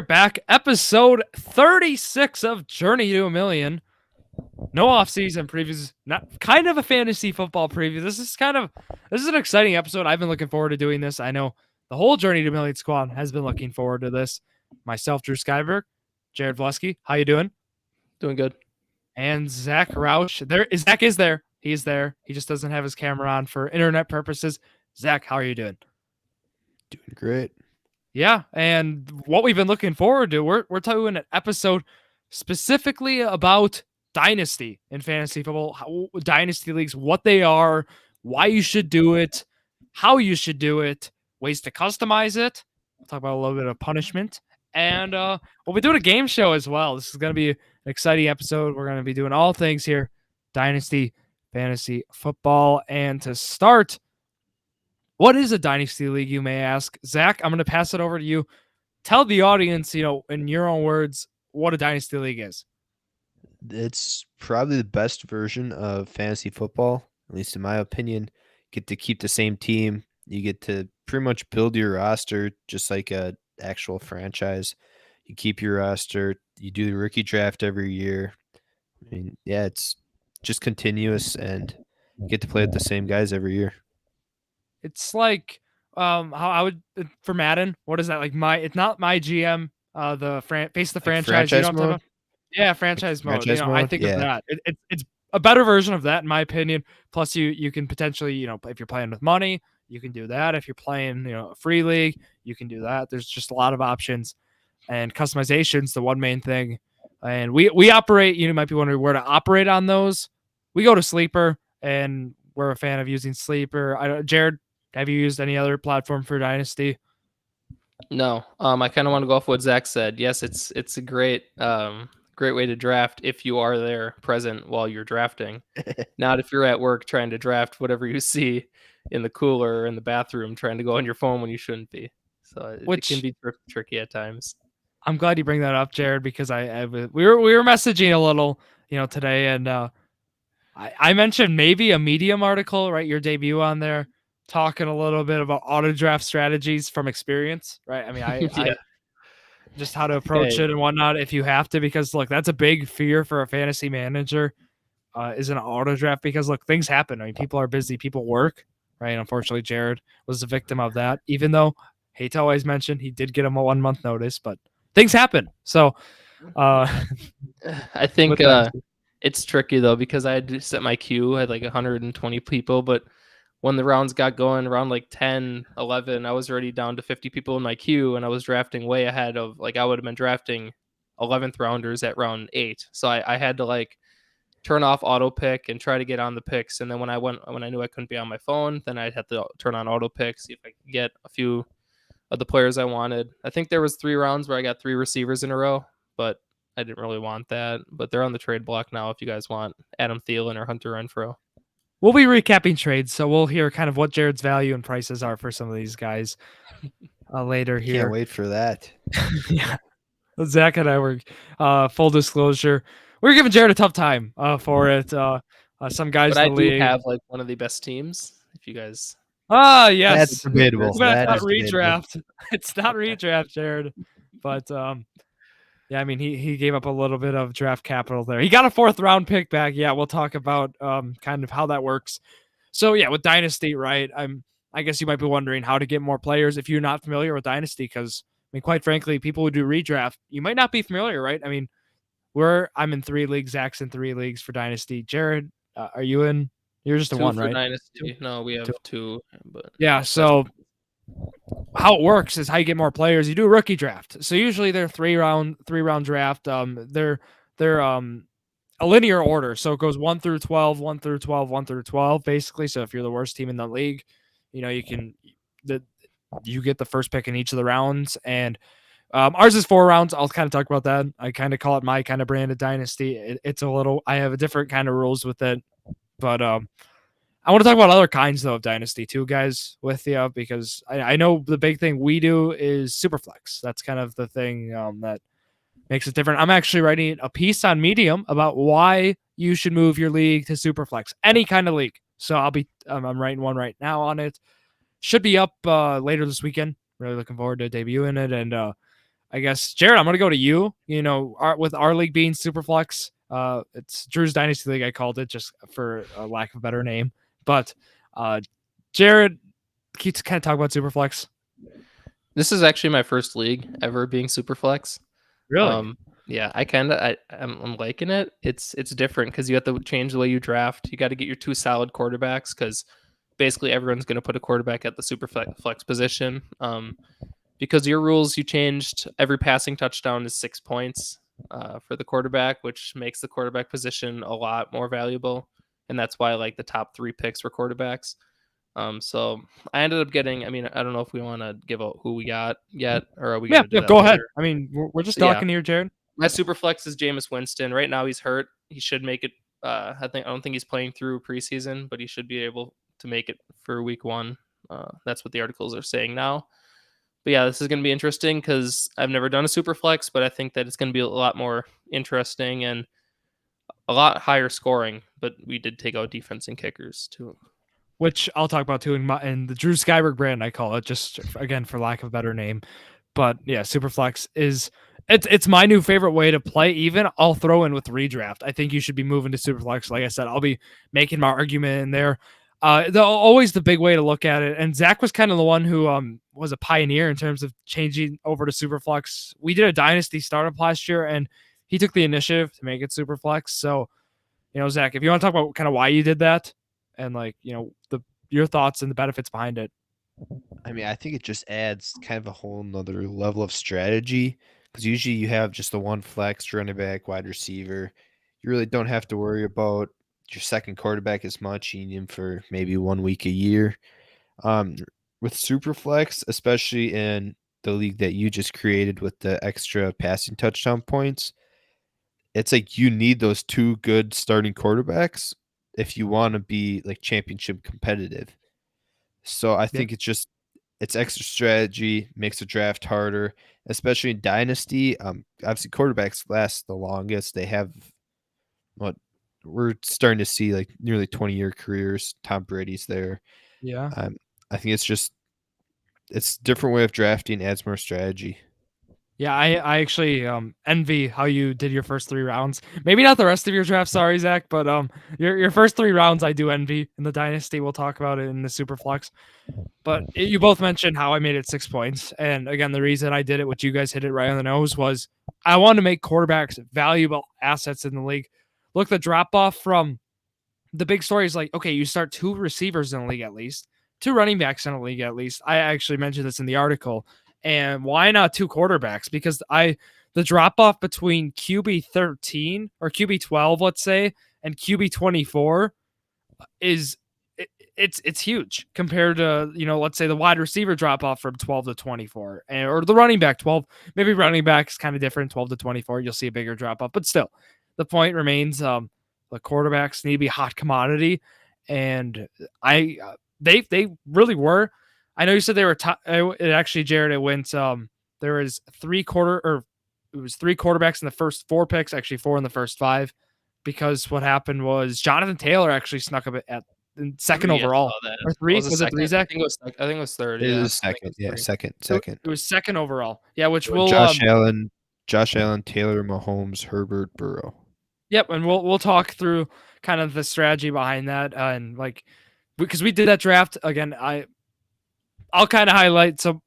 are back. Episode 36 of Journey to a Million. No off-season previews. Not kind of a fantasy football preview. This is an exciting episode. I've been looking forward to doing this. I know the whole Journey to a Million squad has been looking forward to this. Myself, Drew Skyberg, Jared Valleskey. How you doing? Doing good. And Zack Rausch. Zack is there. He's there. He just doesn't have his camera on for internet purposes. Zack, how are you doing? Doing great. Yeah, and what we've been looking forward to, we're doing an episode specifically about Dynasty in fantasy football, Dynasty leagues, what they are, why you should do it, how you should do it, ways to customize it. We'll talk about a little bit of punishment, and we'll be doing a game show as well. This is going to be an exciting episode. We're going to be doing all things here, Dynasty fantasy football, and to start, what is a Dynasty League, you may ask? Zack, I'm going to pass it over to you. Tell the audience, in your own words, what a Dynasty League is. It's probably the best version of fantasy football, at least in my opinion. You get to keep the same team. You get to pretty much build your roster just like a actual franchise. You keep your roster. You do the rookie draft every year. I mean, yeah, it's just continuous, and you get to play with the same guys every year. It's like how I would for Madden. What is that like? It's not my GM. Face the franchise. Franchise mode? Yeah, franchise mode. Franchise I mode? think Yeah. of that. It's a better version of that, in my opinion. Plus, you can potentially, if you're playing with money, you can do that. If you're playing, a free league, you can do that. There's just a lot of options, and customization's the one main thing. And we operate. You might be wondering where to operate on those. We go to Sleeper, and we're a fan of using Sleeper. Jared, have you used any other platform for Dynasty? No, I kind of want to go off what Zack said. Yes, it's a great way to draft if you are there present while you're drafting. Not if you're at work trying to draft whatever you see in the cooler or in the bathroom, trying to go on your phone when you shouldn't be. So it can be tricky at times. I'm glad you bring that up, Jared, because we were messaging a little, today, and I mentioned maybe a Medium article, right? Your debut on there, talking a little bit about auto draft strategies from experience, right? I mean, I just how to approach it and whatnot if you have to, because look, that's a big fear for a fantasy manager, is an auto draft, because look, things happen. I mean, people are busy, people work, right? And unfortunately, Jared was a victim of that, even though, hate to always mention, he did get him a 1 month notice, but things happen. So I think it's tricky though, because I had to set my queue. I had like 120 people, but when the rounds got going around like 10, 11, I was already down to 50 people in my queue, and I was drafting way ahead of, I would have been drafting 11th rounders at round 8. So I had to turn off auto pick and try to get on the picks. And then when I knew I couldn't be on my phone, then I'd have to turn on auto pick, see if I could get a few of the players I wanted. I think there was 3 rounds where I got 3 receivers in a row, but I didn't really want that. But they're on the trade block now if you guys want Adam Thielen or Hunter Renfrow. We'll be recapping trades, so we'll hear kind of what Jared's value and prices are for some of these guys later here. Can't wait for that. Yeah. Zack and I were, full disclosure, we were giving Jared a tough time for it. Some guys but in the I do league have one of the best teams. If you guys, yes, That's debatable. That's not debatable. redraft. It's not redraft, Jared. But yeah, I mean, he gave up a little bit of draft capital there. He got a 4th round pick back. Yeah, we'll talk about kind of how that works. So yeah, with Dynasty, right? I guess you might be wondering how to get more players if you're not familiar with Dynasty, because I mean, quite frankly, people who do redraft, you might not be familiar, right? I mean, I'm in 3 leagues, Zach's in 3 leagues for Dynasty. Jared, are you in? You're just a 1, right? Dynasty. No, we have 2. But yeah, so how it works is how you get more players. You do a rookie draft. So usually they're 3 round draft. They're a linear order. So it goes 1 through 12, 1 through 12, 1 through 12, basically. So if you're the worst team in the league, you get the first pick in each of the rounds. And ours is 4 rounds. I'll kind of talk about that. I kind of call it my kind of brand of Dynasty. I have a different kind of rules with it, but I want to talk about other kinds, though, of Dynasty too, guys, with you, because I know the big thing we do is superflex. That's kind of the thing that makes it different. I'm actually writing a piece on Medium about why you should move your league to superflex, any kind of league. So I'm writing one right now on it. Should be up later this weekend. Really looking forward to debuting it. And I guess, Jared, I'm going to go to you. With our league being Superflex, it's Drew's Dynasty League. I called it just for a lack of a better name. But Jared, can you kind of talk about Superflex? This is actually my first league ever being Superflex. Really? Yeah, I'm liking it. It's different because you have to change the way you draft. You got to get your 2 solid quarterbacks because basically everyone's going to put a quarterback at the Superflex position. Because your rules, you changed every passing touchdown is 6 points for the quarterback, which makes the quarterback position a lot more valuable. And that's why like the top 3 picks were quarterbacks. So I ended up getting, I don't know if we want to give out who we got yet, or are we going to do that go later? ahead. I mean, we're just talking here, Jared. My Superflex is Jameis Winston. Right now he's hurt. He should make it. I don't think he's playing through preseason, but he should be able to make it for week 1. That's what the articles are saying now. But yeah, this is going to be interesting because I've never done a Superflex, but I think that it's going to be a lot more interesting and a lot higher scoring. But we did take out defense and kickers too, which I'll talk about too in the Drew Skyberg brand. I call it, just again for lack of a better name. But yeah, Superflex is it's my new favorite way to play. Even I'll throw in with redraft. I think you should be moving to Superflex. Like I said, I'll be making my argument in there. Always the big way to look at it. And Zach was kind of the one who was a pioneer in terms of changing over to Superflex. We did a Dynasty startup last year, and he took the initiative to make it Superflex. So, Zach, if you want to talk about kind of why you did that and your thoughts and the benefits behind it. I think it just adds kind of a whole nother level of strategy because usually you have just the one flex, running back, wide receiver. You really don't have to worry about your second quarterback as much. You need him for maybe 1 week a year. With Superflex, especially in the league that you just created with the extra passing touchdown points, it's like you need those 2 good starting quarterbacks if you want to be like championship competitive. So I think it's extra strategy, makes the draft harder, especially in Dynasty. Obviously quarterbacks last the longest. They have what we're starting to see like nearly 20-year careers. Tom Brady's there. Yeah. I think it's a different way of drafting, adds more strategy. Yeah, I actually envy how you did your first 3 rounds. Maybe not the rest of your draft, sorry, Zach, but your first 3 rounds I do envy in the Dynasty. We'll talk about it in the Superflex. But you both mentioned how I made it 6 points. And again, the reason I did it, which you guys hit it right on the nose, was I wanted to make quarterbacks valuable assets in the league. Look, the drop off from the big story is like, okay, you start 2 receivers in the league at least, 2 running backs in the league at least. I actually mentioned this in the article. And why not 2 quarterbacks? Because the drop off between QB 13 or QB 12, let's say, and QB 24 is it's huge compared to, let's say the wide receiver drop off from 12 to 24 or the running back 12. Maybe running back is kind of different, 12 to 24. You'll see a bigger drop off, but still, the point remains the quarterbacks need to be a hot commodity, and they really were. I know you said they were actually, Jared, it went there was 3 quarterbacks in the first 4 picks, actually 4 in the first 5, because what happened was Jonathan Taylor actually snuck a bit at second overall. Or 3? Was it 3, Zach? I think it was 3rd. It was second. Yeah, second. It was second overall. Yeah, which will Josh Allen, Taylor, Mahomes, Herbert, Burrow. Yep, and we'll talk through kind of the strategy behind that, and because we did that draft again. I'll kind of highlight some.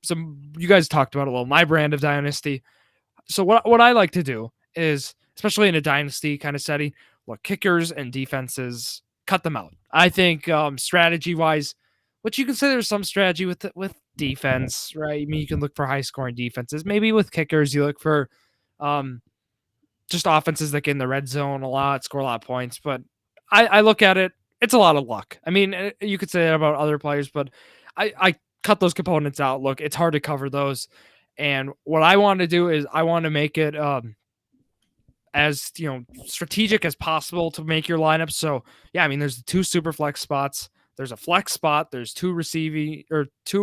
You guys talked about a little my brand of Dynasty. So what I like to do is, especially in a Dynasty kind of setting, look, kickers and defenses, cut them out. I think strategy wise, which you can say there's some strategy with defense, right? I mean, you can look for high scoring defenses. Maybe with kickers, you look for just offenses that get in the red zone a lot, score a lot of points. But I look at it, it's a lot of luck. I mean, you could say that about other players, but I cut those components out. Look, it's hard to cover those. And what I want to do is I want to make it as strategic as possible to make your lineup. So yeah, I mean, there's 2 super flex spots. There's a flex spot. There's 2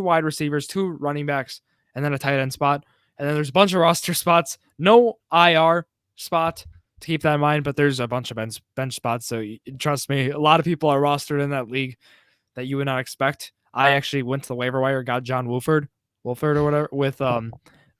wide receivers, 2 running backs, and then a tight end spot. And then there's a bunch of roster spots. No IR spot to keep that in mind, but there's a bunch of bench spots. So trust me, a lot of people are rostered in that league that you would not expect. I actually went to the waiver wire, got John Wolford or whatever with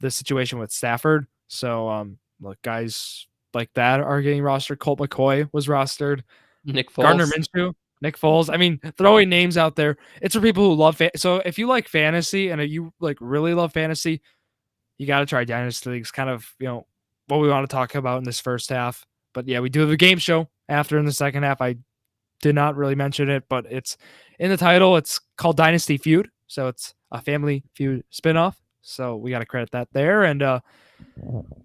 the situation with Stafford. So look, guys like that are getting rostered. Colt McCoy was rostered. Nick Foles. Gardner Minshew, Nick Foles. I mean, throwing names out there. It's for people who love so if you like fantasy and you like really love fantasy, you got to try Dynasty Leagues. Kind of, what we want to talk about in this first half. But yeah, we do have a game show after in the second half. I did not really mention it, but it's in the title. It's called Dynasty Feud. So it's a Family Feud spinoff. So we got to credit that there. And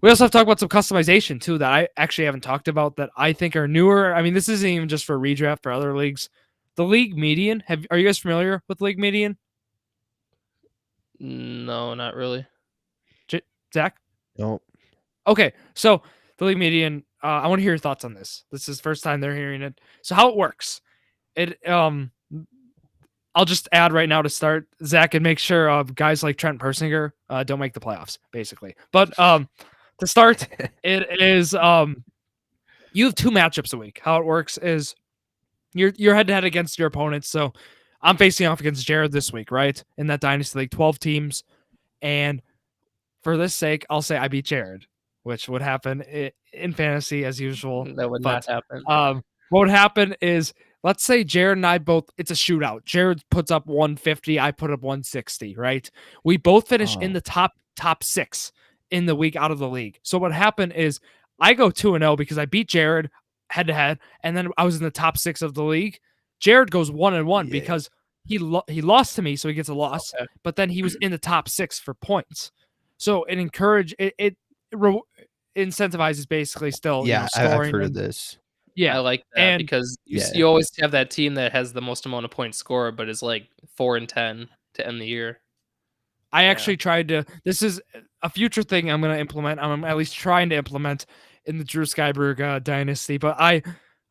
we also have to talk about some customization too that I actually haven't talked about that I think are newer. I mean, this isn't even just for redraft for other leagues. The league median. Are you guys familiar with league median? No, not really. Zach? No. Okay, so the league median. I want to hear your thoughts on this. This is the first time they're hearing it. So how it works? I'll just add right now to start, Zach, and make sure guys like Trent Persinger don't make the playoffs, basically. But to start, it is you have 2 matchups a week. How it works is you're head to head against your opponents. So I'm facing off against Jared this week, right? In that Dynasty League, 12 teams. And for this sake, I'll say I beat Jared, which would happen in fantasy as usual. That would not happen. What would happen is, let's say Jared and I both, it's a shootout. Jared puts up 150, I put up 160, right? We both finish in the top 6 in the week out of the league. So what happened is I go 2-0 because I beat Jared head to head, and then I was in the top 6 of the league. Jared goes 1-1 because he lost to me, so he gets a loss, but then he was in the top 6 for points. So it incentivizes basically still scoring. I've heard of this. Yeah, I like that because you always have that team that has the most amount of points scored, but is like 4-10 to end the year. I actually tried to. This is a future thing I'm going to implement. I'm at least trying to implement in the Drew Skyberg dynasty. But I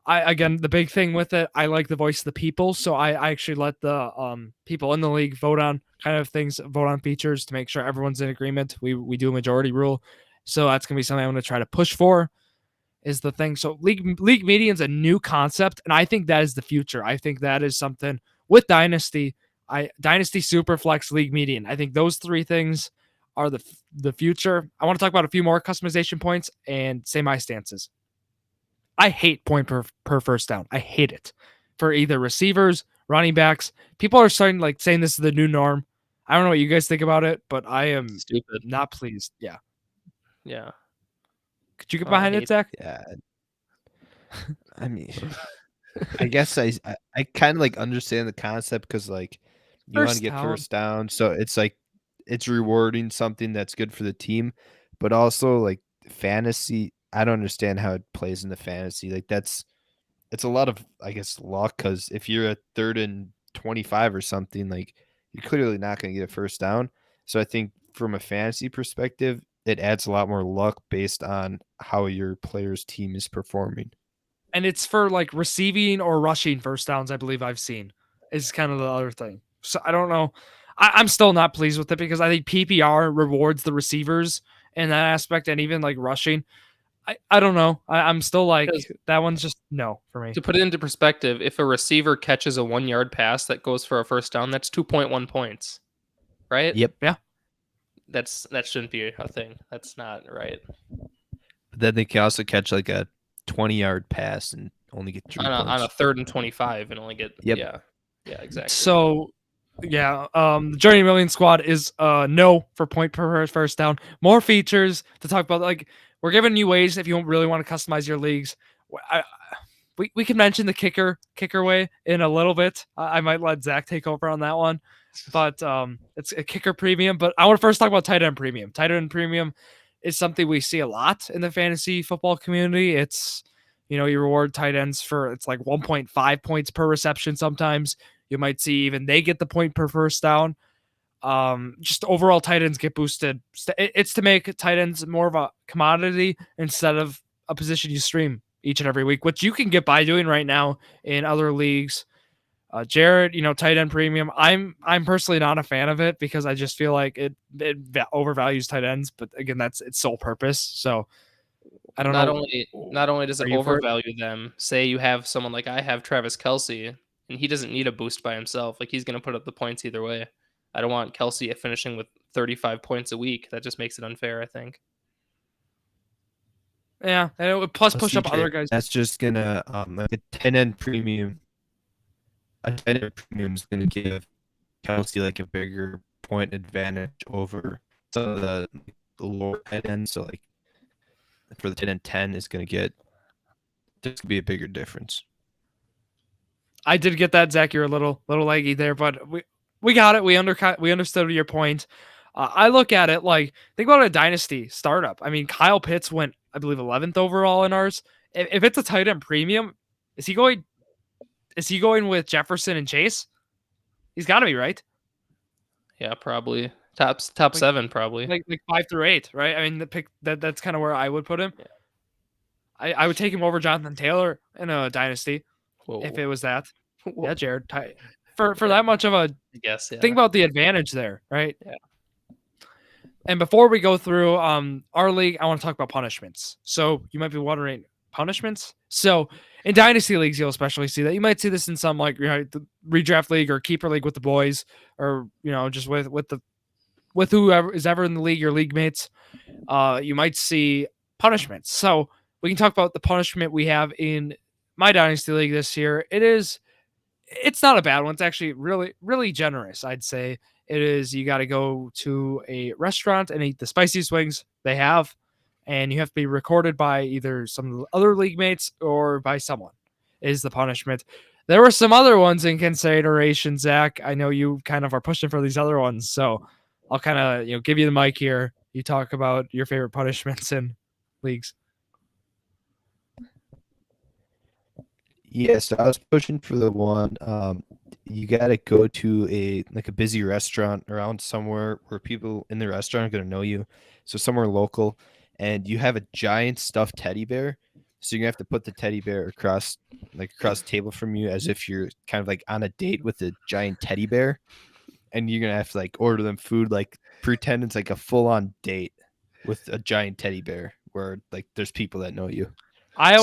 again, the big thing with it, I like the voice of the people, so I actually let the people in the league vote on features to make sure everyone's in agreement. We do a majority rule, so that's going to be something I'm going to try to push for. Is the thing. So league median's a new concept, and I think that is the future. I think that is something with Dynasty. Dynasty Superflex League median. I think those 3 things are the future. I want to talk about a few more customization points and say my stances. I hate point per first down. I hate it for either receivers, running backs. People are starting like saying this is the new norm. I don't know what you guys think about it, but I am not pleased. Yeah. Yeah. Could you get behind it, Zach? Yeah. I mean, I guess I kind of like understand the concept because like you want to get first down, so it's like it's rewarding something that's good for the team, but also like fantasy. I don't understand how it plays into fantasy. Like it's a lot of, I guess, luck because if you're a 3rd and 25 or something, like you're clearly not going to get a first down. So I think from a fantasy perspective, it adds a lot more luck based on how your player's team is performing. And it's for like receiving or rushing first downs, I believe I've seen, is kind of the other thing. So I don't know. I'm still not pleased with it because I think PPR rewards the receivers in that aspect, and even like rushing. I don't know. I'm still like, that one's just no for me. To put it into perspective, if a receiver catches a 1-yard pass that goes for a first down, that's 2.1 points, right? Yep. Yeah. That shouldn't be a thing. That's not right. But then they can also catch like a 20-yard pass and only get 3 points. On a 3rd and 25 and only get yeah, exactly. So the Journey Million Squad is no for point per first down. More features to talk about. Like, we're giving you ways if you really want to customize your leagues. We can mention the kicker way in a little bit. I might let Zach take over on that one. But it's a kicker premium. But I want to first talk about tight end premium. Tight end premium is something we see a lot in the fantasy football community. It's, you reward tight ends for, it's like 1.5 points per reception sometimes. You might see even they get the point per first down. Just overall tight ends get boosted. It's to make tight ends more of a commodity instead of a position you stream each and every week, which you can get by doing right now in other leagues. Jared, tight end premium. I'm personally not a fan of it because I just feel like it overvalues tight ends. But again, that's its sole purpose. So I don't know. Not only does it overvalue them. Say you have someone like I have Travis Kelce, and he doesn't need a boost by himself. Like, he's going to put up the points either way. I don't want Kelce finishing with 35 points a week. That just makes it unfair, I think. Yeah, and it would plus push up other guys. That's just gonna like a 10N premium. A 10N premium is gonna give Kelsey like a bigger point advantage over some of the lower 10N. So like for the 10N10 is gonna get there's gonna be a bigger difference. I did get that, Zach. You're a little leggy there, but we got it. We understood your point. I look at it like, think about a dynasty startup. I mean, Kyle Pitts went, I believe, 11th overall in ours. If it's a tight end premium, is he going with Jefferson and Chase? He's got to be, right? Yeah, probably top 7, probably like 5 through 8, right? I mean, the pick that's kind of where I would put him. Yeah. I would take him over Jonathan Taylor in a dynasty. Whoa. If it was that. Whoa. Yeah, Jared. For that much of a, I guess, yeah. Think about the advantage there, right? Yeah. And before we go through our league, I want to talk about punishments. So you might be wondering, punishments? So in dynasty leagues, you'll especially see that. You might see this in some like the redraft league or keeper league with the boys, or just with whoever is ever in the league, your league mates. You might see punishments. So we can talk about the punishment we have in my dynasty league this year. It's not a bad one. It's actually really, really generous, I'd say. It is, you got to go to a restaurant and eat the spiciest wings they have, and you have to be recorded by either some of the other league mates or by someone, is the punishment. There were some other ones in consideration, Zach. I know you kind of are pushing for these other ones, so I'll kind of give you the mic here. You talk about your favorite punishments in leagues. Yeah, so I was pushing for the one. You got to go to a busy restaurant around somewhere where people in the restaurant are going to know you. So somewhere local, and you have a giant stuffed teddy bear. So you're gonna have to put the teddy bear across the table from you, as if you're kind of like on a date with a giant teddy bear, and you're gonna have to like order them food, like pretend it's like a full on date with a giant teddy bear, where like there's people that know you.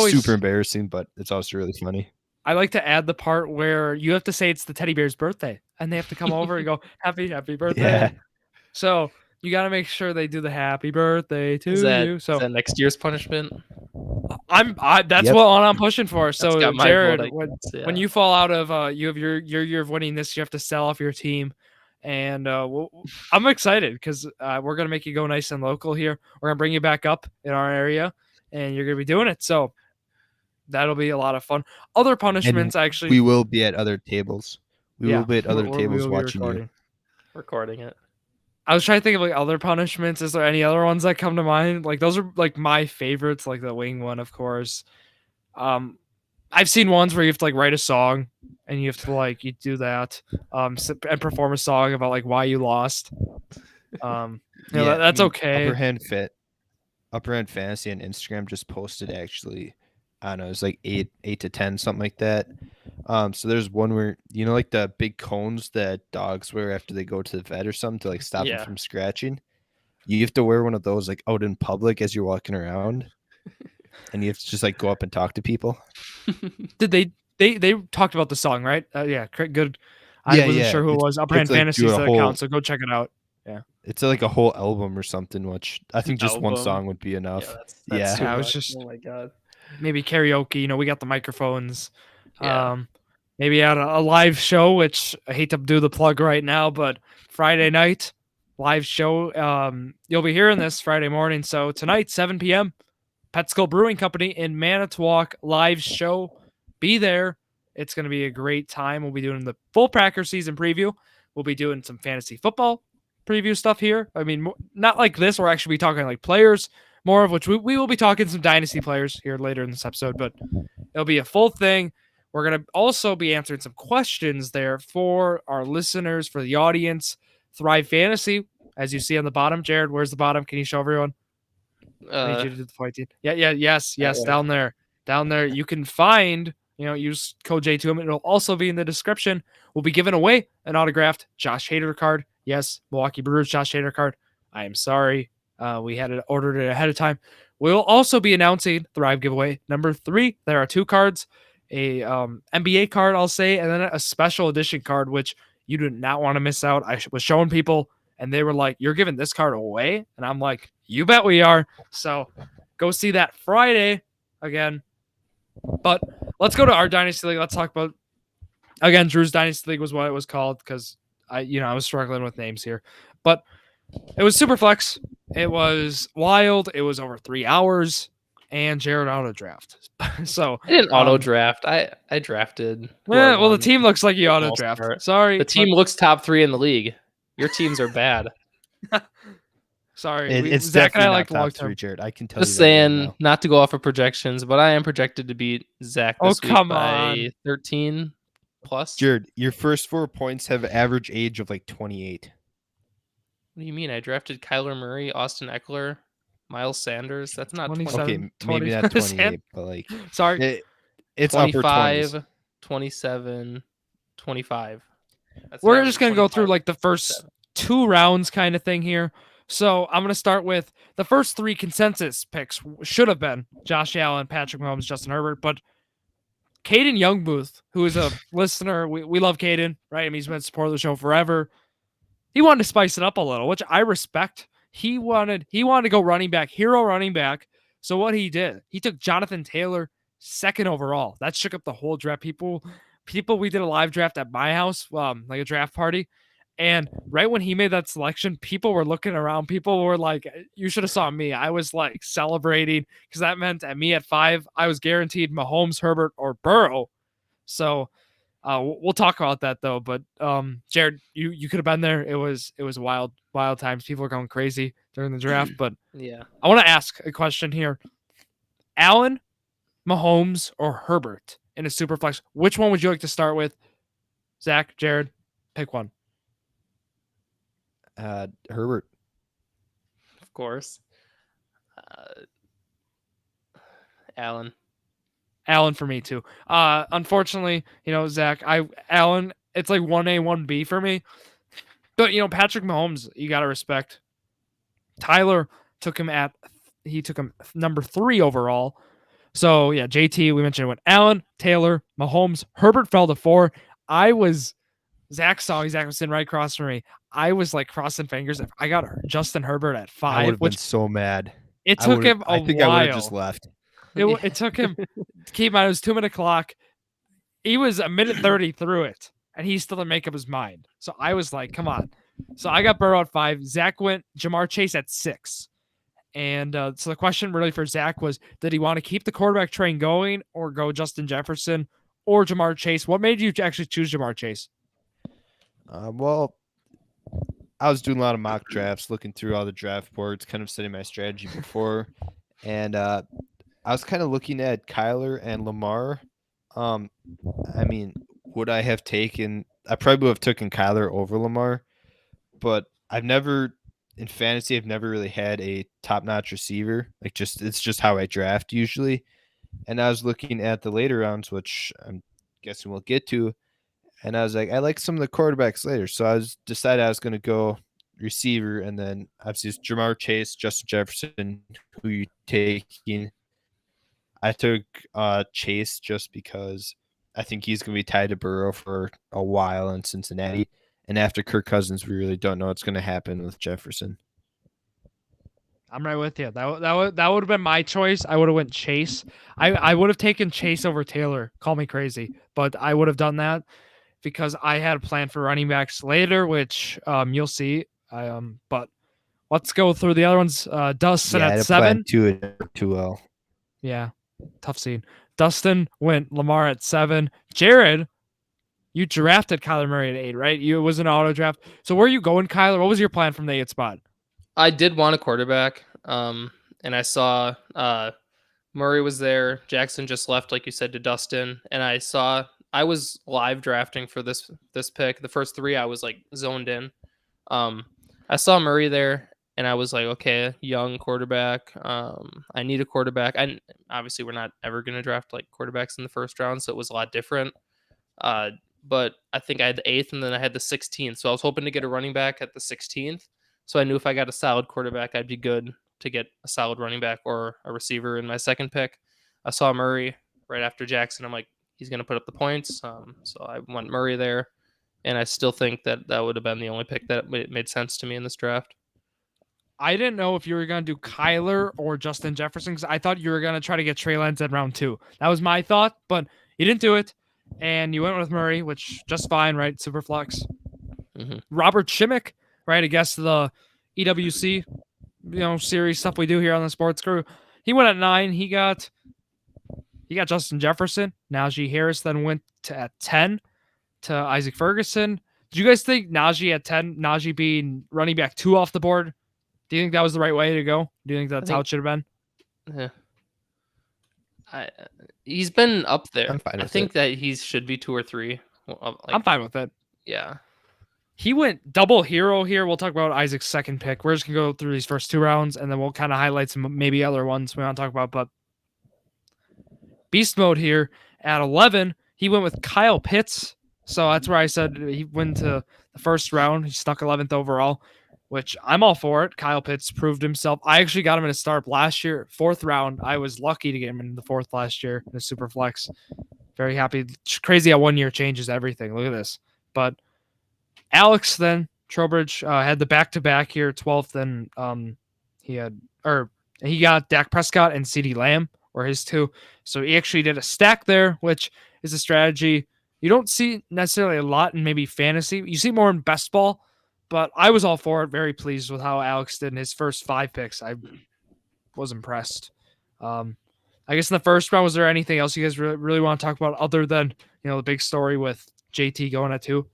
Super embarrassing, but it's also really funny. I like to add the part where you have to say it's the teddy bear's birthday, and they have to come over and go, happy birthday. Yeah. So you got to make sure they do the happy birthday to you. So is that next year's punishment? That's Yep. what I'm pushing for. So got my Jared, vote, when you fall out of you have your year of winning this, you have to sell off your team. And I'm excited because we're gonna make you go nice and local here. We're gonna bring you back up in our area, and you're gonna be doing it. So that'll be a lot of fun. Other punishments, And actually, we will be at other tables. We will be at other tables watching you. Recording it. I was trying to think of like other punishments. Is there any other ones that come to mind? Like those are like my favorites, like the wing one, of course. I've seen ones where you have to like write a song and you have to like you do that and perform a song about like why you lost. That's okay. Upper Hand Fantasy on Instagram just posted actually, I don't know, it's like 8 to 10, something like that. So there's one where like the big cones that dogs wear after they go to the vet or something to like stop them from scratching. You have to wear one of those like out in public as you're walking around, and you have to just like go up and talk to people. Did they talked about the song, right? Yeah, good. I wasn't sure who it was. Upper Hand Fantasy account, so go check it out. Yeah, it's like a whole album or something, which I think just one song would be enough. Yeah, I was just, oh my god, maybe karaoke. We got the microphones. Maybe at a live show, which I hate to do the plug right now, but Friday night live show. You'll be hearing this Friday morning. So tonight, 7 p.m., Pet Skull Brewing Company in Manitowoc live show. Be there. It's going to be a great time. We'll be doing the full Packer season preview. We'll be doing some fantasy football preview stuff here. I mean, not like this. We're actually be talking like players, more of which we will be talking some dynasty players here later in this episode, but it'll be a full thing. We're going to also be answering some questions there for our listeners, for the audience. Thrive Fantasy, as you see on the bottom. Jared, where's the bottom? Can you show everyone? I need you to do the pointing. Yes. Down there. You can find, use code J2M. It'll also be in the description. We'll be giving away an autographed Josh Hader card. Yes, Milwaukee Brewers Josh Hader card. I am sorry. We had it ordered it ahead of time. We'll also be announcing Thrive giveaway number 3. There are 2 cards, a NBA card, I'll say, and then a special edition card, which you do not want to miss out. I was showing people, and they were like, "You're giving this card away?" And I'm like, "You bet we are." So go see that Friday again. But let's go to our Dynasty League. Let's talk about, again, Drew's Dynasty League was what it was called because I was struggling with names here. But it was Superflex. It was wild. It was over 3 hours, and Jared auto draft. So I didn't auto draft. I drafted. Well, the team looks like you auto draft. Sorry, the team looks top 3 in the league. Your teams are bad. Sorry, it's Zach and I definitely like not top 3, long-term. Jared. I can tell Just you. saying, not to go off of projections, but I am projected to beat Zach this week by 13 plus. Jared, your first 4 points have average age of like 28. What do you mean? I drafted Kyler Murray, Austin Eckler, Miles Sanders. That's not 27. 20. Okay, maybe not 28, but like sorry, it's 25, upper 20s. 27, 25. We're just gonna go through like the first 2 rounds kind of thing here. So I'm gonna start with the first 3 consensus picks. Should have been Josh Allen, Patrick Mahomes, Justin Herbert, but Caden Youngbooth, who is a listener, we love Caden, right? I mean, he's been a supporter of the show forever. He wanted to spice it up a little, which I respect. He wanted to go running back, hero running back. So what he did, he took Jonathan Taylor 2nd overall. That shook up the whole draft. People, we did a live draft at my house, like a draft party. And right when he made that selection, people were looking around. People were like, you should have saw me. I was like celebrating because that meant at me at 5, I was guaranteed Mahomes, Herbert, or Burrow. So we'll talk about that though. But Jared, you could have been there. It was wild times. People were going crazy during the draft. But yeah, I want to ask a question here: Allen, Mahomes, or Herbert in a super flex? Which one would you like to start with? Zach, Jared, pick one. Herbert. Of course. Allen for me too. Unfortunately, Zach, Allen, it's like 1A, 1B for me. But Patrick Mahomes, you gotta respect. Tyler took him number 3 overall. So yeah, JT, we mentioned, went Allen, Taylor, Mahomes, Herbert fell to 4. Zach was sitting right across from me. I was like crossing fingers. If I got Justin Herbert at 5, I would have been so mad. It took him a while. I think I would have just left. It took him. Keep in mind, it was 2-minute clock. He was a minute 30 through it, and he still didn't make up his mind. So I was like, "Come on!" So I got Burrow at 5. Zach went Jamar Chase at 6. And so the question really for Zach was, did he want to keep the quarterback train going, or go Justin Jefferson or Jamar Chase? What made you actually choose Jamar Chase? Well, I was doing a lot of mock drafts, looking through all the draft boards, kind of setting my strategy before, and I was kind of looking at Kyler and Lamar. I mean, would I have taken? I probably would have taken Kyler over Lamar, but I've never really had a top-notch receiver. It's just how I draft usually. And I was looking at the later rounds, which I'm guessing we'll get to. And I was like, I like some of the quarterbacks later. So I decided I was going to go receiver. And then obviously it's Jamar Chase, Justin Jefferson, who you taking. I took Chase just because I think he's going to be tied to Burrow for a while in Cincinnati. And after Kirk Cousins, we really don't know what's going to happen with Jefferson. I'm right with you. That would have been my choice. I would have went Chase. I would have taken Chase over Taylor. Call me crazy, but I would have done that because I had a plan for running backs later, which you'll see. But let's go through the other ones. Dustin at 7. Too well. Yeah, tough scene. Dustin went Lamar at 7. Jared, you drafted Kyler Murray at 8, right? It was an auto draft. So where are you going, Kyler? What was your plan from the 8th spot? I did want a quarterback, and I saw Murray was there. Jackson just left, like you said, to Dustin, and I was live drafting for this pick. The first 3, I was like zoned in. I saw Murray there, and I was like, okay, young quarterback. I need a quarterback. And obviously, we're not ever going to draft like quarterbacks in the first round, so it was a lot different. But I think I had the 8th, and then I had the 16th. So I was hoping to get a running back at the 16th. So I knew if I got a solid quarterback, I'd be good to get a solid running back or a receiver in my second pick. I saw Murray right after Jackson. I'm like, he's going to put up the points. So I went Murray there. and I still think that would have been the only pick that made sense to me in this draft. I didn't know if you were going to do Kyler or Justin Jefferson because I thought you were going to try to get Trey Lance in round 2. That was my thought, but you didn't do it. And you went with Murray, which just fine, right? Super flex. Mm-hmm. Robert Shimmick, right? I guess the EWC, series stuff we do here on the Sports Crew. He went at 9. He got Justin Jefferson. Najee Harris then went at 10 to Isaac Ferguson. Did you guys think Najee at 10, Najee being running back 2 off the board? Do you think that was the right way to go? Do you think that's how it should have been? Yeah. He's been up there. I'm fine with I think that he should be 2 or 3. I'm fine with it. Yeah. He went double hero here. We'll talk about Isaac's second pick. We're just going to go through these first 2 rounds, and then we'll kind of highlight some maybe other ones we want to talk about. But beast mode here at 11, he went with Kyle Pitts. So that's where I said he went to the first round. He stuck 11th overall, which I'm all for it. Kyle Pitts proved himself. I actually got him in a startup last year, 4th round. I was lucky to get him in the 4th last year in a super flex. Very happy. It's crazy how 1 year changes everything. Look at this. But Alex then Trowbridge had the back-to-back here, 12th, and he got Dak Prescott and CeeDee Lamb were his 2. So he actually did a stack there, which is a strategy you don't see necessarily a lot in maybe fantasy. You see more in best ball, but I was all for it. Very pleased with how Alex did in his first 5 picks. I was impressed. I guess in the first round, was there anything else you guys really want to talk about other than the big story with JT going at 2?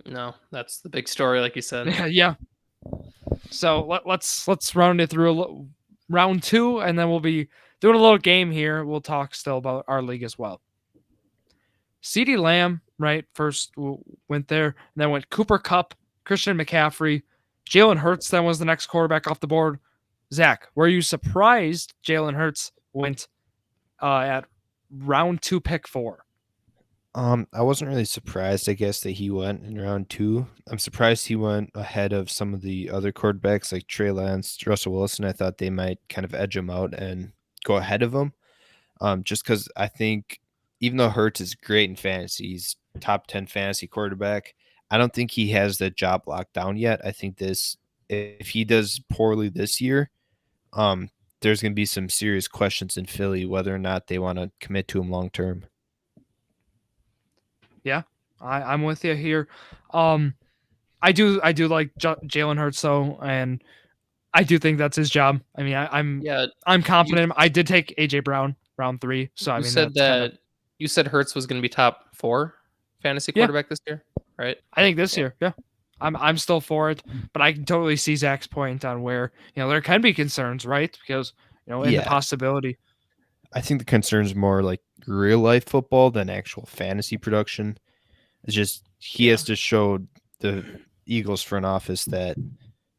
No, that's the big story, like you said. Yeah. So let's round it through round 2, and then we'll be doing a little game here. We'll talk still about our league as well. CeeDee Lamb, right, first went there, and then went Cooper Kupp, Christian McCaffrey, Jalen Hurts then was the next quarterback off the board. Zach, were you surprised Jalen Hurts went at round 2, pick 4? I wasn't really surprised, I guess, that he went in round 2. I'm surprised he went ahead of some of the other quarterbacks like Trey Lance, Russell Wilson. I thought they might kind of edge him out and go ahead of him. Just because I think even though Hurts is great in fantasy, he's top 10 fantasy quarterback, I don't think he has the job locked down yet. I think if he does poorly this year, there's going to be some serious questions in Philly whether or not they want to commit to him long term. Yeah, I'm with you here. I do like Jalen Hurts though, and I do think that's his job. I mean, I'm confident. I did take AJ Brown round 3, so I mean you said Hurts was going to be top 4 fantasy quarterback this year, right? I think this year, yeah. I'm still for it, but I can totally see Zach's point on where there can be concerns, right? Because in the possibility. I think the concern is more like real life football than actual fantasy production. It's just he has to show the Eagles front office that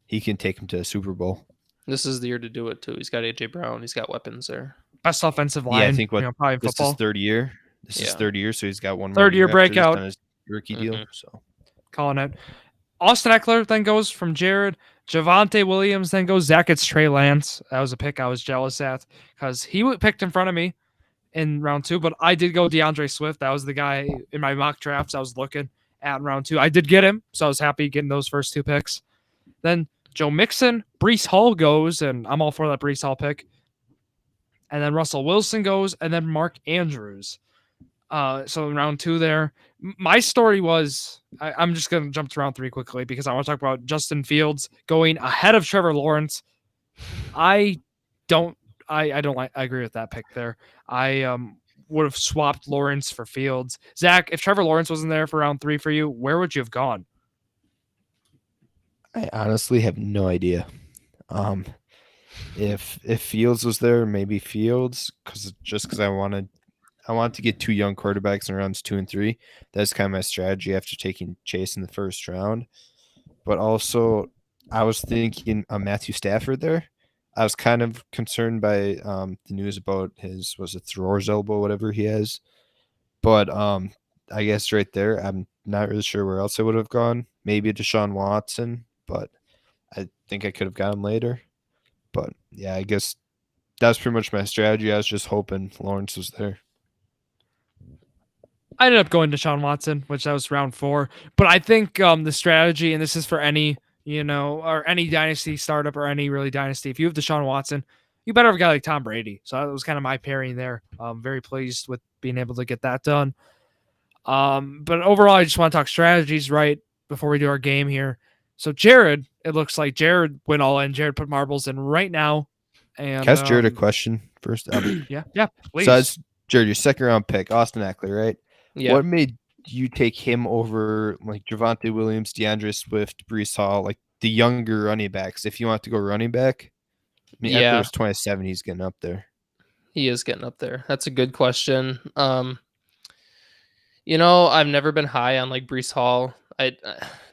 he can take him to a Super Bowl. This is the year to do it too. He's got AJ Brown. He's got weapons there. Best offensive line. Yeah, I think probably this football. is third year. This is third year, so he's got one more third year breakout on his rookie deal. So calling it. Austin Eckler then goes from Jared. Javonte Williams then goes. Zach gets Trey Lance. That was a pick I was jealous at because he picked in front of me in round 2, but I did go DeAndre Swift. That was the guy in my mock drafts I was looking at in round 2. I did get him, so I was happy getting those first 2 picks. Then Joe Mixon, Breece Hall goes, and I'm all for that Breece Hall pick. And then Russell Wilson goes, and then Mark Andrews. So in round 2 there, my story was, I'm just going to jump to round 3 quickly because I want to talk about Justin Fields going ahead of Trevor Lawrence. I agree with that pick there. I would have swapped Lawrence for Fields. Zach, if Trevor Lawrence wasn't there for round 3 for you, where would you have gone? I honestly have no idea. If Fields was there, maybe Fields, because I wanted to get 2 young quarterbacks in rounds 2 and 3. That's kind of my strategy after taking Chase in the first round. But also, I was thinking Matthew Stafford there. I was kind of concerned by the news about his thrower's elbow, whatever he has. But I guess right there, I'm not really sure where else I would have gone. Maybe Deshaun Watson, but I think I could have got him later. But yeah, I guess that's pretty much my strategy. I was just hoping Lawrence was there. I ended up going to Deshaun Watson, which that was round 4. But I think the strategy, and this is for any, or any dynasty startup or any really dynasty, if you have Deshaun Watson, you better have a guy like Tom Brady. So that was kind of my pairing there. I'm very pleased with being able to get that done. But overall, I just want to talk strategies right before we do our game here. So Jared, it looks like Jared went all in. Jared put marbles in right now. And Can I ask Jared a question first? Yeah, please. So it's Jared, your second round pick, Austin Eckler, right? Yeah. What made you take him over like Javonte Williams, DeAndre Swift, Breece Hall, like the younger running backs? If you want to go running back, I mean, Yeah. Eckler's 27, he's getting up there. He is getting up there. That's a good question. I've never been high on like Breece Hall.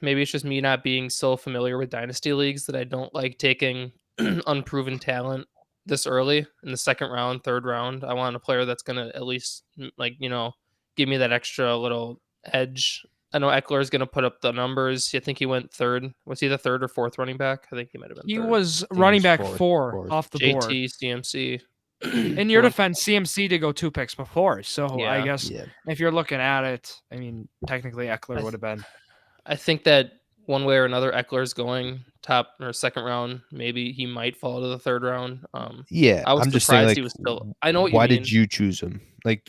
Maybe it's just me not being so familiar with dynasty leagues that I don't like taking unproven talent this early in the second round, third round. I want a player that's going to at least give me that extra little edge. I know Eckler is going to put up the numbers. I think he went third. Was he the third or fourth running back? I think he might have been He third. was he running was back fourth. 4 off the board. JT, CMC. In your defense, CMC did go 2 picks before. So I guess if you're looking at it, I mean, technically Eckler would have been. I think that one way or another, Eckler's going top or second round. Maybe he might fall to the third round. I was I'm just surprised saying, like, he was still. I know what you why mean. did you choose him? Like,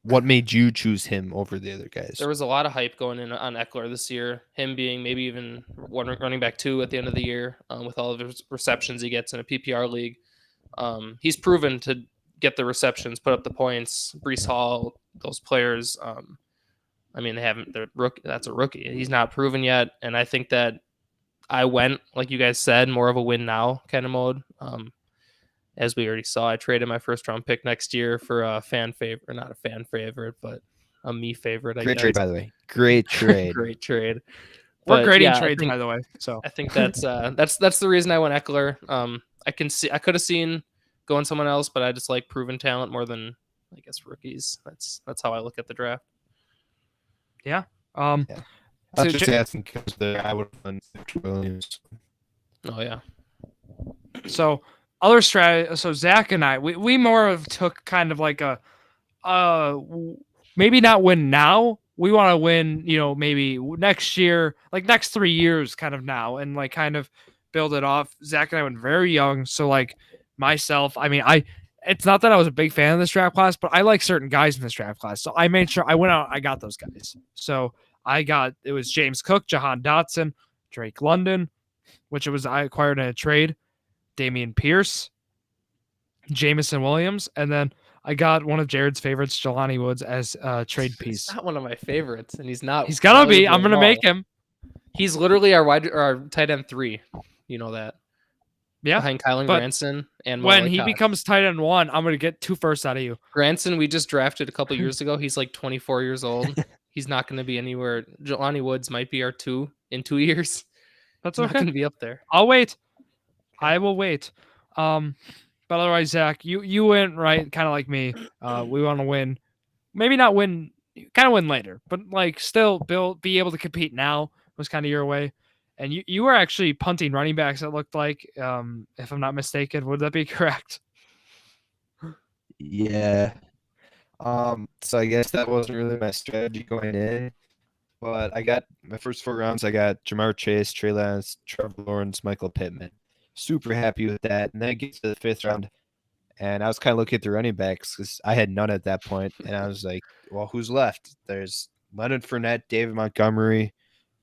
what made you choose him over the other guys? There was a lot of hype going in on Eckler this year. Him being maybe even running back 2 at the end of the year with all of his receptions he gets in a PPR league. He's proven to get the receptions, put up the points. Breece Hall, those players. They haven't. They're rookie. That's a rookie. He's not proven yet, and I think that I went, like you guys said, more of a win now kind of mode. As we already saw, I traded my first round pick next year for a fan favorite, not a fan favorite, but a me favorite. Great trade, by the way. Great trade. Great trade. We're grading trades, by the way. So I think that's the reason I went Eckler. I could have seen going someone else, but I just like proven talent more than I guess rookies. That's how I look at the draft. Yeah. I was just asking because I would have done Williams. Oh yeah. So other strategy. So Zach and I, we more of took kind of like a, maybe not win now. We want to win, maybe next year, like next 3 years, kind of now, and like kind of build it off. Zach and I went very young, so like myself, it's not that I was a big fan of this draft class, but I like certain guys in this draft class. So I made sure I went out, I got those guys. So it was James Cook, Jahan Dotson, Drake London, which I acquired in a trade, Damian Pierce, Jamison Williams, and then I got one of Jared's favorites, Jelani Woods, as a trade piece. He's not one of my favorites, and he's not. He's gonna be. I'm gonna make him. He's literally our tight end 3. You know that. Yeah, behind Kylan Granson and when he becomes tight end 1, I'm gonna get 2 firsts out of you. Granson, we just drafted a couple years ago. He's like 24 years old. He's not going to be anywhere. Jelani Woods might be our 2 in 2 years. That's okay. Not going to be up there. I'll wait. I will wait. But otherwise, Zach, you went right, kind of like me. We want to win. Maybe not win. Kind of win later, but like still be able to compete now was kind of your way. And you were actually punting running backs, it looked like, if I'm not mistaken. Would that be correct? Yeah. So I guess that wasn't really my strategy going in. But I got my first 4 rounds. I got Jamar Chase, Trey Lance, Trevor Lawrence, Michael Pittman. Super happy with that. And then I get to the 5th round, and I was kind of looking at the running backs because I had none at that point. And I was like, well, who's left? There's Leonard Fournette, David Montgomery,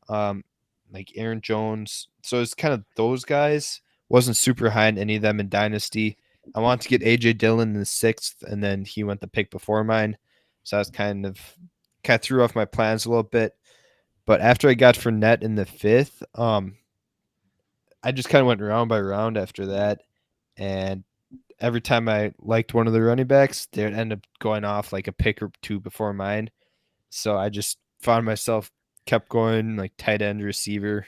like Aaron Jones. So it's kind of those guys. Wasn't super high in any of them in Dynasty. I wanted to get A.J. Dillon in the 6th, and then he went the pick before mine. So I was kind of threw off my plans a little bit. But after I got Fournette in the 5th, I just kind of went round by round after that. And every time I liked one of the running backs, they'd end up going off like a pick or 2 before mine. So I just found myself kept going like tight end, receiver,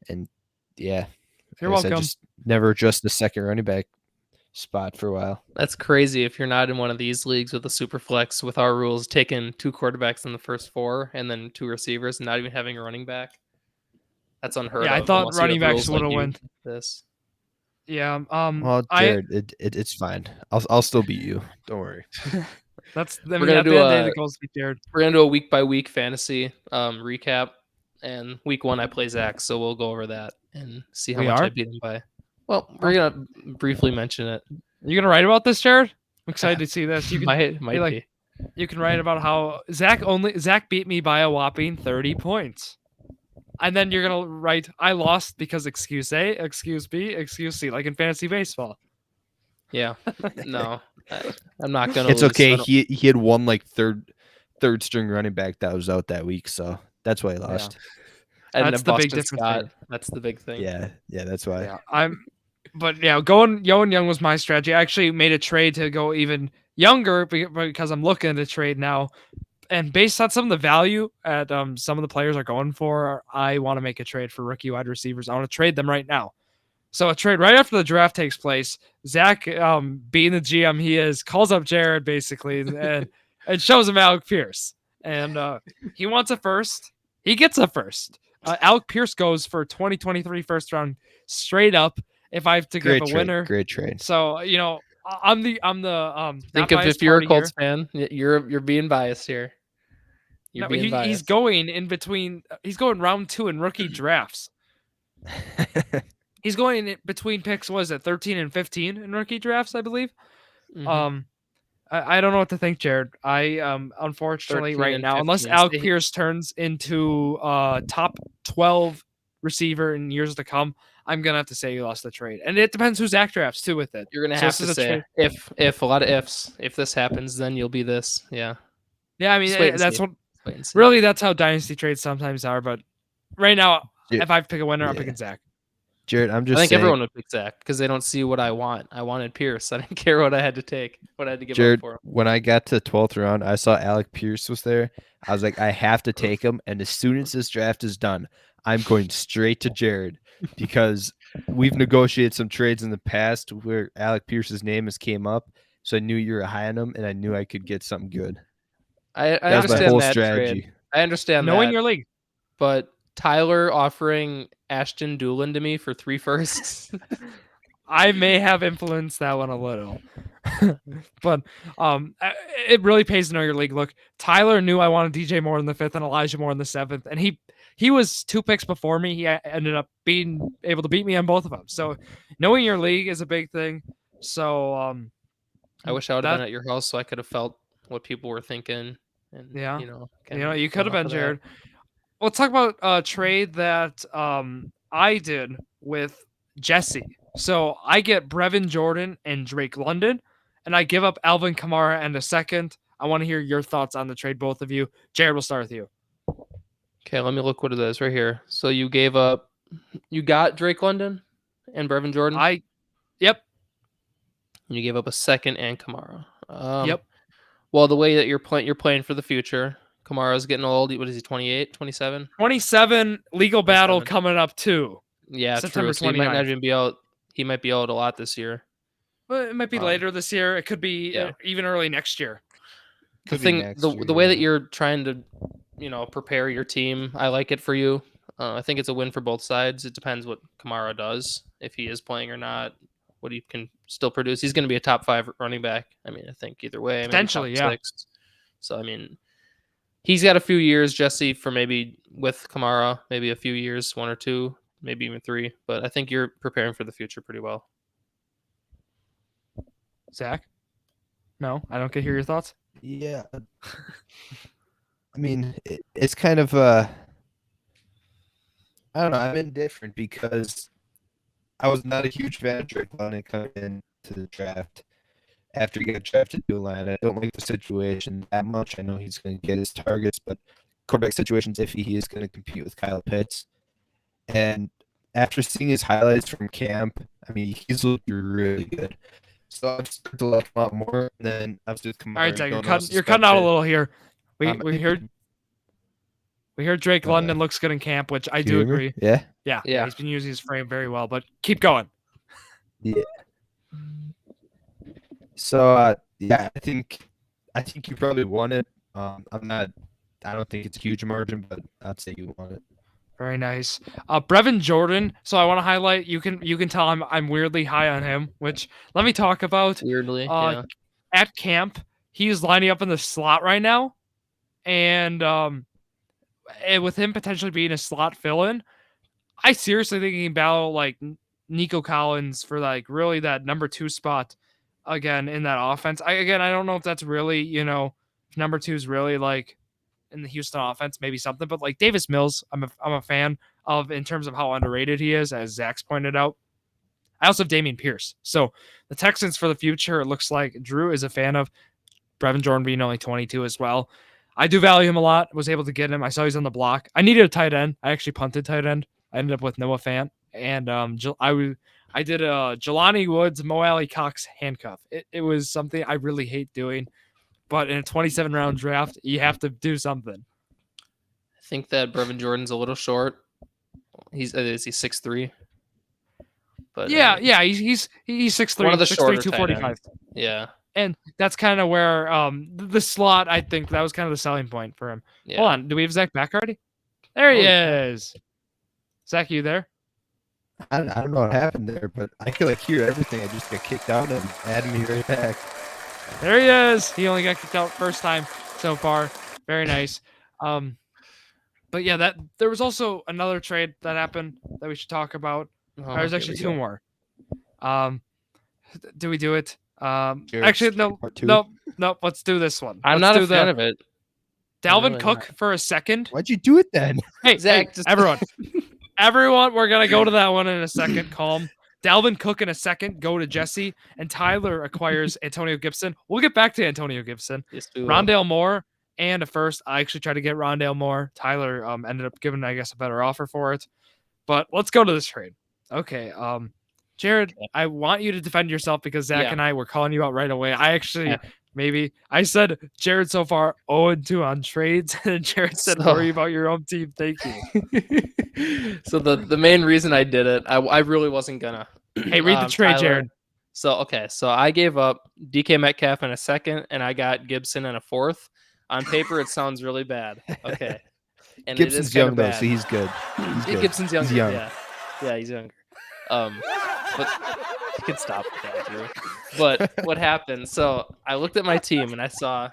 and yeah. You're welcome. I just never adjusted the second running back spot for a while. That's crazy if you're not in one of these leagues with a super flex with our rules, taking 2 quarterbacks in the first 4 and then 2 receivers and not even having a running back. That's unheard of. Yeah, I thought running backs would have won this. Yeah. Well, Jared, it's fine. I'll still beat you. Don't worry. That's We're gonna do the goals be Jared. We're gonna do a week by week fantasy recap, and week 1 I play Zach, so we'll go over that and see how We much are? I beat him by. Well, we're gonna briefly mention it. You gonna write about this, Jared? I'm excited to see this. You can might like, be. You can write about how Zach beat me by a whopping 30 points. And then you're gonna write, I lost because excuse A, excuse B, excuse C, like in fantasy baseball. Yeah. No. I'm not gonna It's lose, okay. so He had one like third string running back that was out that week, so that's why he lost. and That's then the big Boston difference Scott. there. That's the big thing. Yeah, that's why. Yeah, but yeah, going young was my strategy. I actually made a trade to go even younger because I'm looking to trade now. And based on some of the value at some of the players are going for, I want to make a trade for rookie wide receivers. I want to trade them right now. So a trade right after the draft takes place. Zach, being the GM he is, calls up Jared basically and shows him Alec Pierce. And he wants a first. He gets a first. Alec Pierce goes for 2023 first round straight up. If I have to give a winner, Great trade. So I'm the Think of if you're a Colts fan, you're being biased here. You're being biased. He's going in between. He's going round 2 in rookie drafts. He's going in between picks. Was it 13 and 15 in rookie drafts? I believe. Mm-hmm. I don't know what to think, Jared. I unfortunately right now, unless Alec Pierce turns into top 12 receiver in years to come, I'm gonna have to say you lost the trade. And it depends who Zach drafts too with it. You're gonna have to say if a lot of ifs. If this happens, then you'll be this. Yeah. Yeah, I mean that's what. Really, that's how dynasty trades sometimes are. But right now, if I pick a winner, I'm picking Zach. Jared, I'm just I think saying, everyone would pick Zach because they don't see what I want. I wanted Pierce. I didn't care what I had to take, what I had to give Jared, up for him. When I got to the 12th round, I saw Alec Pierce was there. I was like, I have to take him. And as soon as this draft is done, I'm going straight to Jared because we've negotiated some trades in the past where Alec Pierce's name has came up. So I knew you were high on him, and I knew I could get something good. I That's my understand whole that strategy. trade. I understand knowing that, your league, but Tyler offering Ashton Doolin to me for 3 firsts. I may have influenced that one a little. But it really pays to know your league. Look, Tyler knew I wanted DJ Moore in the 5th and Elijah Moore in the 7th, and he was 2 picks before me. He ended up being able to beat me on both of them. So knowing your league is a big thing. So I wish I would have been at your house so I could have felt what people were thinking. And yeah, you could have been, Jared. Let's talk about a trade that I did with Jesse. So I get Brevin Jordan and Drake London, and I give up Alvin Kamara and a second. I want to hear your thoughts on the trade, both of you. Jared, we'll start with you. Okay, let me look what it is right here. So you got Drake London and Brevin Jordan? Yep. You gave up a second and Kamara. Yep. Well, the way that you're playing for the future. Kamara's getting old. What is he, 28, 27? 27, legal battle coming up too. Yeah, September 29th. So he might not even be out. He might be out a lot this year. Well, it might be later this year. It could be even early next year. The way that you're trying to, prepare your team, I like it for you. I think it's a win for both sides. It depends what Kamara does, if he is playing or not, what he can still produce. He's going to be a top 5 running back. I mean, I think either way. Potentially, top 6. So, I mean, he's got a few years, Jesse, for maybe with Kamara, maybe a few years, 1 or 2, maybe even 3. But I think you're preparing for the future pretty well. Zach? No, I don't get hear your thoughts. Yeah. I mean, it's kind of I don't know. I'm indifferent because I was not a huge fan of Drake London coming into the draft. After he got drafted to Atlanta, I don't like the situation that much. I know he's going to get his targets, but quarterback situation's iffy. He is going to compete with Kyle Pitts. And after seeing his highlights from camp, I mean, he's looked really good. So I'm starting to like him a lot more. And then I was just Kamara. All right, Zach, you're cutting out a little here. We heard Drake London looks good in camp, which I do agree. Yeah. He's been using his frame very well, but keep going. Yeah. So I think you probably won it. I don't think it's a huge margin, but I'd say you won it. Very nice. Brevin Jordan. So I want to highlight. You can tell I'm weirdly high on him. Which let me talk about. Weirdly, at camp, he's lining up in the slot right now, and with him potentially being a slot fill-in, I seriously think he can battle like Nico Collins for like really that number 2 spot again in that offense. I don't know if that's really, if number 2 is really like in the Houston offense, maybe something, but like Davis Mills, I'm a fan of in terms of how underrated he is, as Zach's pointed out. I also have Dameon Pierce. So the Texans for the future, it looks like Drew is a fan of. Brevin Jordan being only 22 as well. I do value him a lot. Was able to get him. I saw he's on the block. I needed a tight end. I actually punted tight end. I ended up with Noah Fant. And I did a Jelani Woods, Mo Alley Cox handcuff. It was something I really hate doing. But in a 27-round draft, you have to do something. I think that Brevin Jordan's a little short. Is he 6'3"? But yeah, he's 6'3", one of the 6'3", shorter 245. Yeah. And that's kind of where the slot, I think that was kind of the selling point for him. Yeah. Hold on. Do we have Zach back already? There he is. Zach, you there? I don't know what happened there, but I can like hear everything. I just got kicked out and added me right back. There he is. He only got kicked out first time so far. Very nice. But yeah, there was also another trade that happened that we should talk about. There's actually 2 more. Do we do it? Actually, no. Let's do this one. I'm not a fan of it. Dalvin Cook for a second. Why'd you do it then? Hey, Zach, everyone, we're gonna go to that one in a second. Calm. Dalvin Cook in a second. Go to Jesse, and Tyler acquires Antonio Gibson. We'll get back to Antonio Gibson. Yes, Rondale Moore and a first. I actually tried to get Rondale Moore. Tyler ended up giving, I guess, a better offer for it. But let's go to this trade. Okay. Jared, I want you to defend yourself because Zach and I were calling you out right away. I actually I said Jared so far 0-2 on trades, and Jared said worry about your own team. Thank you. So the main reason I did it, I really wasn't gonna. Hey, read the trade, Tyler. Jared. So I gave up DK Metcalf in a second, and I got Gibson in a fourth. On paper, it sounds really bad. Okay. And Gibson's young though, so he's good. Gibson's younger. He's young. Yeah, he's younger. But you can stop with that, Drew. But what happened? So I looked at my team and I saw.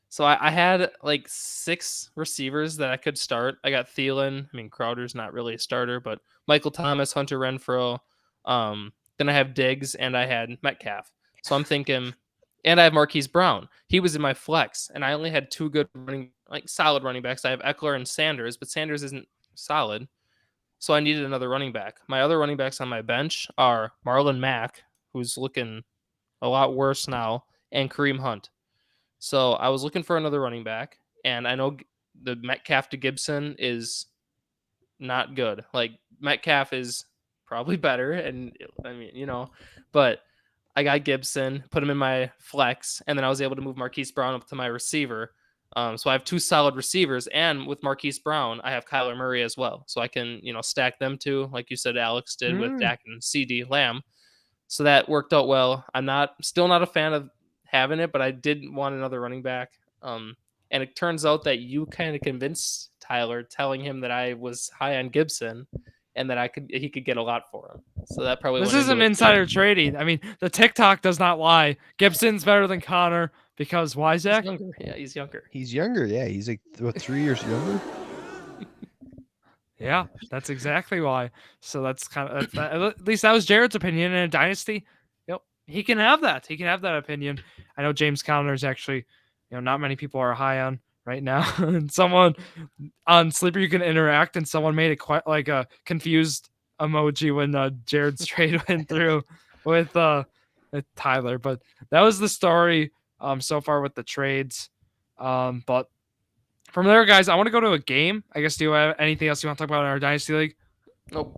So I had like 6 receivers that I could start. I got Thielen. I mean, Crowder's not really a starter, but Michael Thomas, Hunter Renfrow. Then I have Diggs and I had Metcalf. So I'm thinking, and I have Marquise Brown. He was in my flex, and I only had 2 good solid running backs. I have Eckler and Sanders, but Sanders isn't solid. So I needed another running back. My other running backs on my bench are Marlon Mack, who's looking a lot worse now, and Kareem Hunt. So I was looking for another running back, and I know the Metcalf to Gibson is not good. Like, Metcalf is probably better, and I mean, but I got Gibson, put him in my flex, and then I was able to move Marquise Brown up to my receiver. So I have 2 solid receivers, and with Marquise Brown, I have Kyler Murray as well. So I can, stack them too, like you said, Alex did with Dak and CD Lamb. So that worked out well. I'm still not a fan of having it, but I did want another running back. And it turns out that you kind of convinced Tyler, telling him that I was high on Gibson and that he could get a lot for him. So that probably this isn't insider trading. I mean, the TikTok does not lie. Gibson's better than Connor because why, Zach? He's younger. Yeah, he's younger. He's younger. Yeah, he's like 3 years younger. Yeah, that's exactly why. So that's kind of at least that was Jared's opinion in a dynasty. Yep, he can have that. He can have that opinion. I know James Conner is actually, not many people are high on right now. And someone on Sleeper you can interact, and someone made quite like a confused emoji when Jared's trade went through with Tyler. But that was the story so far with the trades. But from there, guys, I want to go to a game. I guess, do you have anything else you want to talk about in our Dynasty League? Nope.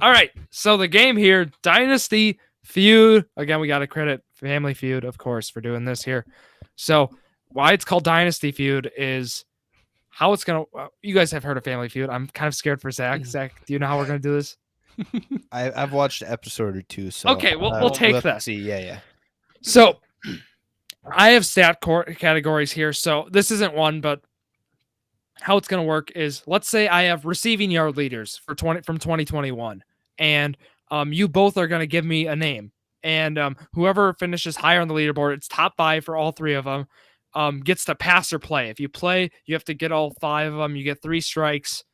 All right. So the game here, Dynasty Feud. Again, we got to credit Family Feud, of course, for doing this here. So why it's called Dynasty Feud is how it's going to... you guys have heard of Family Feud. I'm kind of scared for Zach. Zach, do you know how we're going to do this? I've watched an episode or 2. So okay, we'll take that. See. Yeah. So I have stat categories here. So this isn't one, but how it's going to work is, let's say I have receiving yard leaders from 2021, and you both are going to give me a name. And whoever finishes higher on the leaderboard, it's top 5 for all 3 of them, gets to pass or play. If you play, you have to get all 5 of them. You get 3 strikes,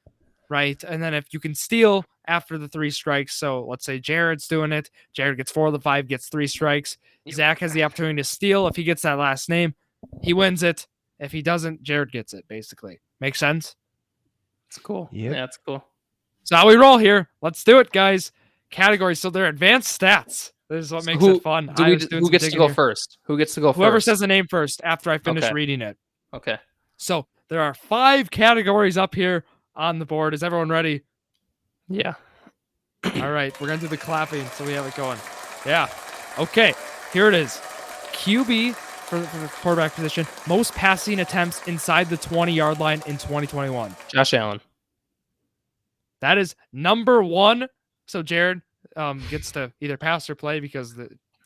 right? And then if you can steal after the 3 strikes, so let's say Jared's doing it. Jared gets 4 of the 5, gets 3 strikes. Zach has the opportunity to steal. If he gets that last name, he wins it. If he doesn't, Jared gets it, basically. Make sense? It's cool. Yep. Yeah, it's cool. So how we roll here. Let's do it, guys. Categories. So they're advanced stats. This is what makes it fun. Who gets to go first? Who gets to go first? Whoever says the name first after I finish reading it. Okay. So there are 5 categories up here on the board. Is everyone ready? Yeah. All right. We're going to do the clapping so we have it going. Yeah. Okay. Here it is. QB for the quarterback position. Most passing attempts inside the 20-yard line in 2021. Josh Allen. That is number 1. So Jared gets to either pass or play because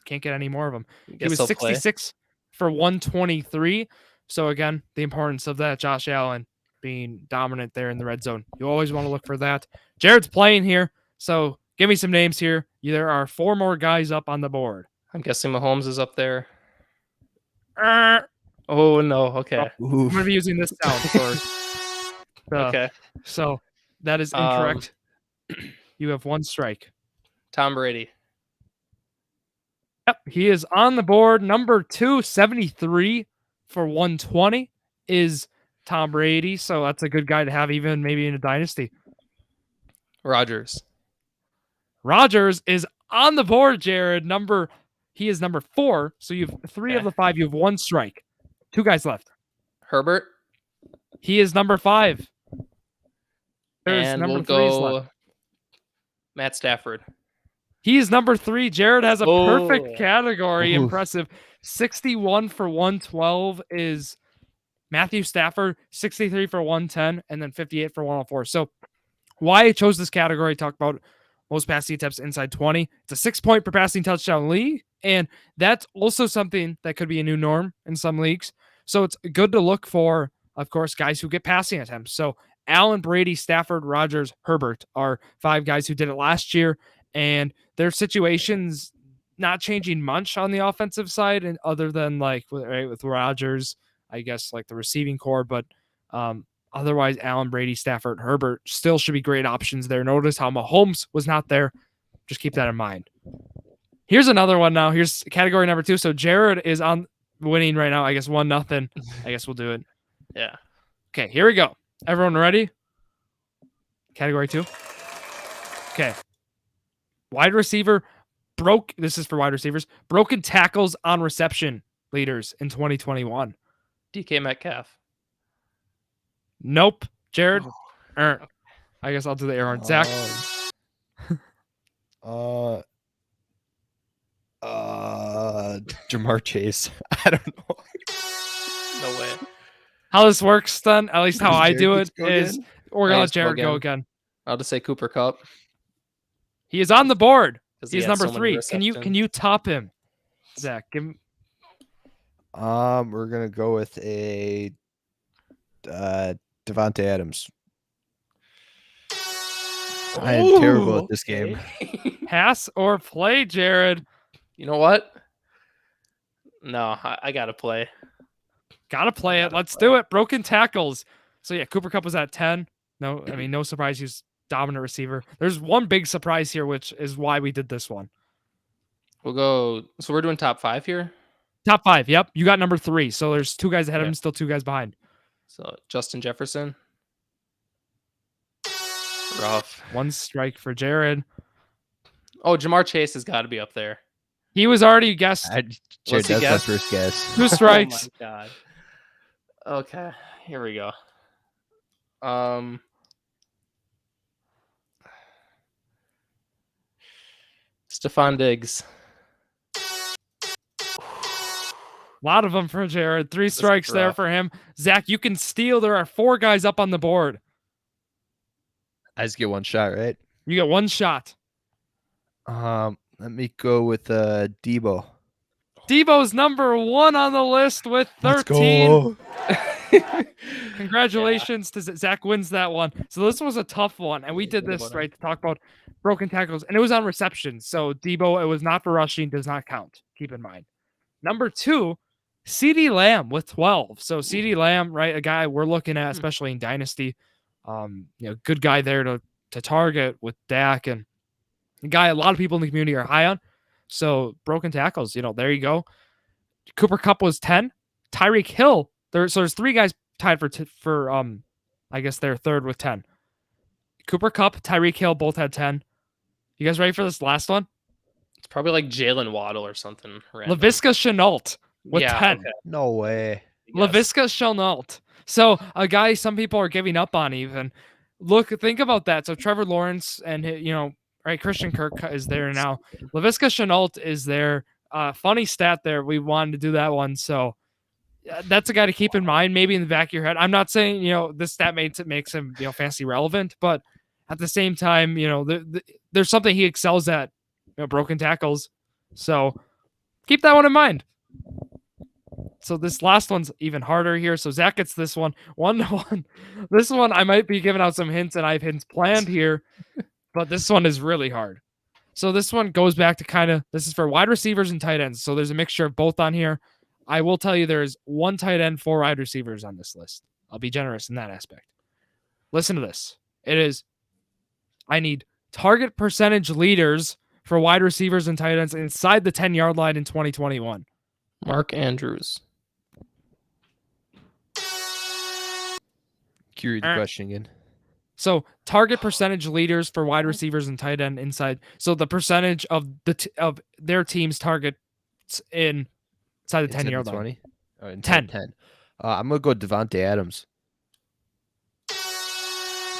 can't get any more of them. He was 66 for 123. So again, the importance of that, Josh Allen being dominant there in the red zone. You always want to look for that. Jared's playing here, so give me some names here. There are 4 more guys up on the board. I'm guessing Mahomes is up there. Oh, no. Okay. I'm going to be using this sound for okay. So that is incorrect. You have 1 strike. Tom Brady. Yep, he is on the board. Number 2, 73 for 120 is Tom Brady. So that's a good guy to have even maybe in a dynasty. Rodgers is on the board, Jared. He is number 4. So you have 3 of the 5. You have 1 strike. 2 guys left. Herbert. He is number 5. There's and number we'll 3 go left. Matt Stafford. He is number 3. Jared has a perfect category. Ooh. Impressive. 61 for 112 is Matthew Stafford. 63 for 110, and then 58 for 104. So why I chose this category, talk about most passing attempts inside 20. It's a 6-point per passing touchdown league, and that's also something that could be a new norm in some leagues. So it's good to look for, of course, guys who get passing attempts. So Allen, Brady, Stafford, Rodgers, Herbert are 5 guys who did it last year, and their situations not changing much on the offensive side, and other than with Rodgers, I guess like the receiving core, but otherwise Allen, Brady, Stafford, Herbert still should be great options there. Notice how Mahomes was not there. Just keep that in mind. Here's another one now. Here's category number 2. So Jared is on winning right now. I guess 1-0. I guess we'll do it. Yeah. Okay, here we go. Everyone ready? Category 2. Okay. Wide receiver this is for wide receivers. Broken tackles on reception leaders in 2021. DK Metcalf. Nope. Jared? I guess I'll do the Aaron. Zach? Jamar Chase. I don't know. No way. How this works then, at least how I do it, Jared is we're going to let Jared go again. I'll just say Cooper Kupp. He is on the board. 'cause He's had number so many 3. Can you top him? Zach, give him. We're gonna go with a Devontae Adams. I am terrible at this game. Pass or play, Jared? You know what? No, I gotta play. Gotta play it. Let's do it. Broken tackles. So yeah, Cooper Kupp was at 10. No, I mean, no surprise. He's dominant receiver. There's one big surprise here, which is why we did this one. We'll go. So we're doing top 5 here. Top 5. Yep. You got number 3. So there's 2 guys ahead of him, still 2 guys behind. So Justin Jefferson. Rough. 1 strike for Jared. Oh, Jamar Chase has got to be up there. He was already guessed. Jared, that's my first guess. 2 strikes. Oh my God. Okay, here we go. Stephon Diggs. A lot of them for Jared. 3 strikes there for him. Zach, you can steal. There are 4 guys up on the board. I just get 1 shot, right? You get 1 shot. Let me go with Debo. Debo's number 1 on the list with 13. Congratulations to Zach, wins that one. So this was a tough one, and we did this right to talk about broken tackles, and it was on reception. So Debo, it was not for rushing, does not count. Keep in mind. Number 2, CeeDee Lamb with 12. So CeeDee Lamb, right, a guy we're looking at, especially in Dynasty. Good guy there to target with Dak, and a guy a lot of people in the community are high on. So broken tackles, there you go. Cooper Kupp was 10. Tyreek Hill, there's 3 guys tied for I guess they're third with 10. Cooper Kupp, Tyreek Hill both had 10. You guys ready for this last one? It's probably like Jalen Waddle or something. Laviska Shenault with 10. Okay. No way. Laviska Shenault. So a guy some people are giving up on even. Think about that. So Trevor Lawrence and right, Christian Kirk is there now. Laviska Shenault is there. Funny stat there. We wanted to do that one. So that's a guy to keep in mind, maybe in the back of your head. I'm not saying, this stat makes him, fantasy relevant, but at the same time, there's something he excels at, broken tackles. So keep that one in mind. So this last one's even harder here. So Zach gets this one 1-1. This one, I might be giving out some hints, and I have hints planned here, but this one is really hard. So this one goes back to this is for wide receivers and tight ends. So there's a mixture of both on here. I will tell you there's 1 tight end, 4 wide receivers on this list. I'll be generous in that aspect. Listen to this. I need target percentage leaders for wide receivers and tight ends inside the 10-yard line in 2021. Mark Andrews. Can you read the question again? So target percentage leaders for wide receivers and tight end inside. So the percentage of of their team's targets inside the 10-yard line. 20? Oh, 10. 10. I'm going to go Devontae Adams.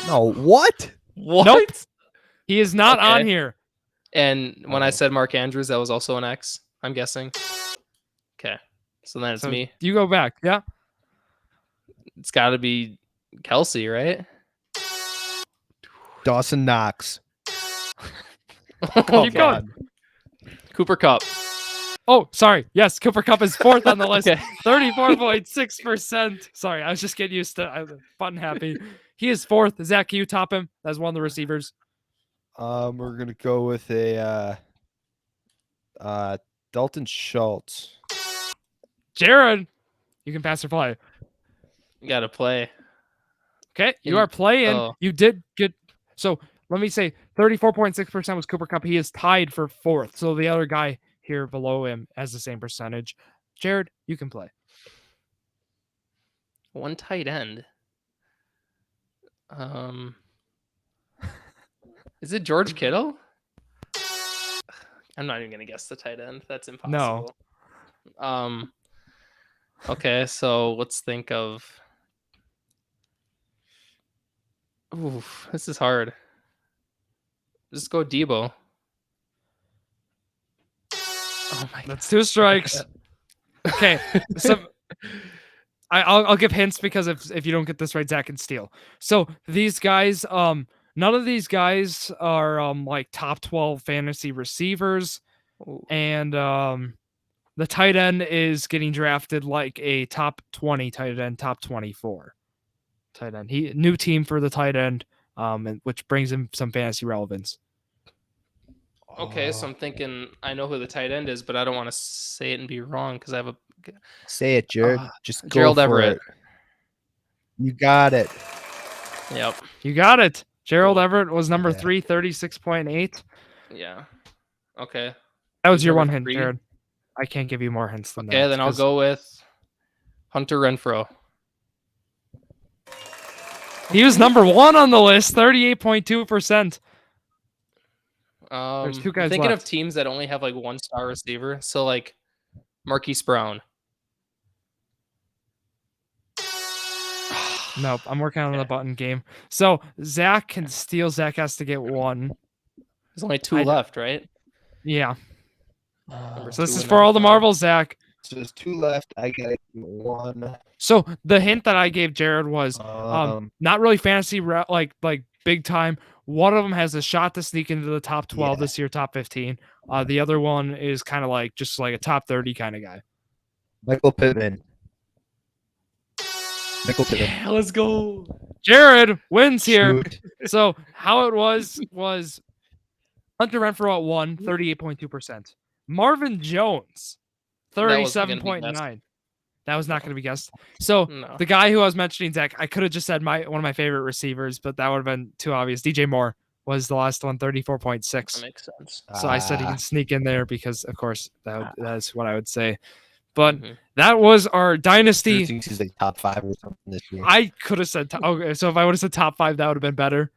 No, what? Nope. He is not on here. And when I said Mark Andrews, that was also an X, I'm guessing. Okay. So then it's me. You go back. Yeah. It's got to be Kelsey, right? Dawson Knox. Oh, Keep going. Cooper Kupp. Oh, sorry. Yes, Cooper Kupp is 4th on the list. Okay. 34.6%. Sorry, I was just getting used to fun happy. He is 4th. Zach, can you top him as one of the receivers? We're gonna go with a Dalton Schultz. Jared, you can pass or play. You got to play. Okay, you are playing. Oh. You did good. So let me say 34.6% was Cooper Kupp. He is tied for 4th. So the other guy here below him has the same percentage. Jared, you can play. 1 tight end. Is it George Kittle? I'm not even gonna guess the tight end. That's impossible. No. Okay, so let's think of. Ooh, this is hard. Just go Debo. Oh my God. That's 2 strikes. Okay, so I'll give hints because if you don't get this right, Zach can steal. So these guys, none of these guys are like top 12 fantasy receivers, and the tight end is getting drafted like a top 20 tight end, top 24 tight end. New team for the tight end, which brings him some fantasy relevance. Okay, so I'm thinking I know who the tight end is, but I don't want to say it and be wrong because I have a. Say it, Jared. Just go Gerald for Everett. it. You got it. Yep. You got it. Gerald Everett was number 3, 36.8. Yeah. Okay. That was your number one hint, 3? Jared. I can't give you more hints than that. Okay, then I'll go with Hunter Renfrow. He was number 1 on the list, 38.2%. There's 2 guys thinking left. of teams that only have like 1 star receiver. So like Marquise Brown. Nope, I'm working on the button game. So Zach can steal. Zach has to get 1. There's only 2 left, right? Yeah. Number So this 2 is and for all the number 5. marbles, Zach. So there's 2 left. I got 1. So the hint that I gave Jared was not really fantasy, like big time. One of them has a shot to sneak into the top 12 this year, top 15. The other one is kind of like just like a top 30 kind of guy. Michael Pittman. Yeah, let's go. Jared wins here. Shoot. So how it was Hunter Renfrow at 1, 38.2%. Marvin Jones, 37.9. That was not going to be guessed. So the guy who I was mentioning, Zach, I could have just said one of my favorite receivers, but that would have been too obvious. DJ Moore was the last one, 34.6. That makes sense. So I said he can sneak in there because, of course, that's what I would say. But that was our Dynasty. He's like top 5 or something this year. I could have said okay, so if I would have said top 5, that would have been better.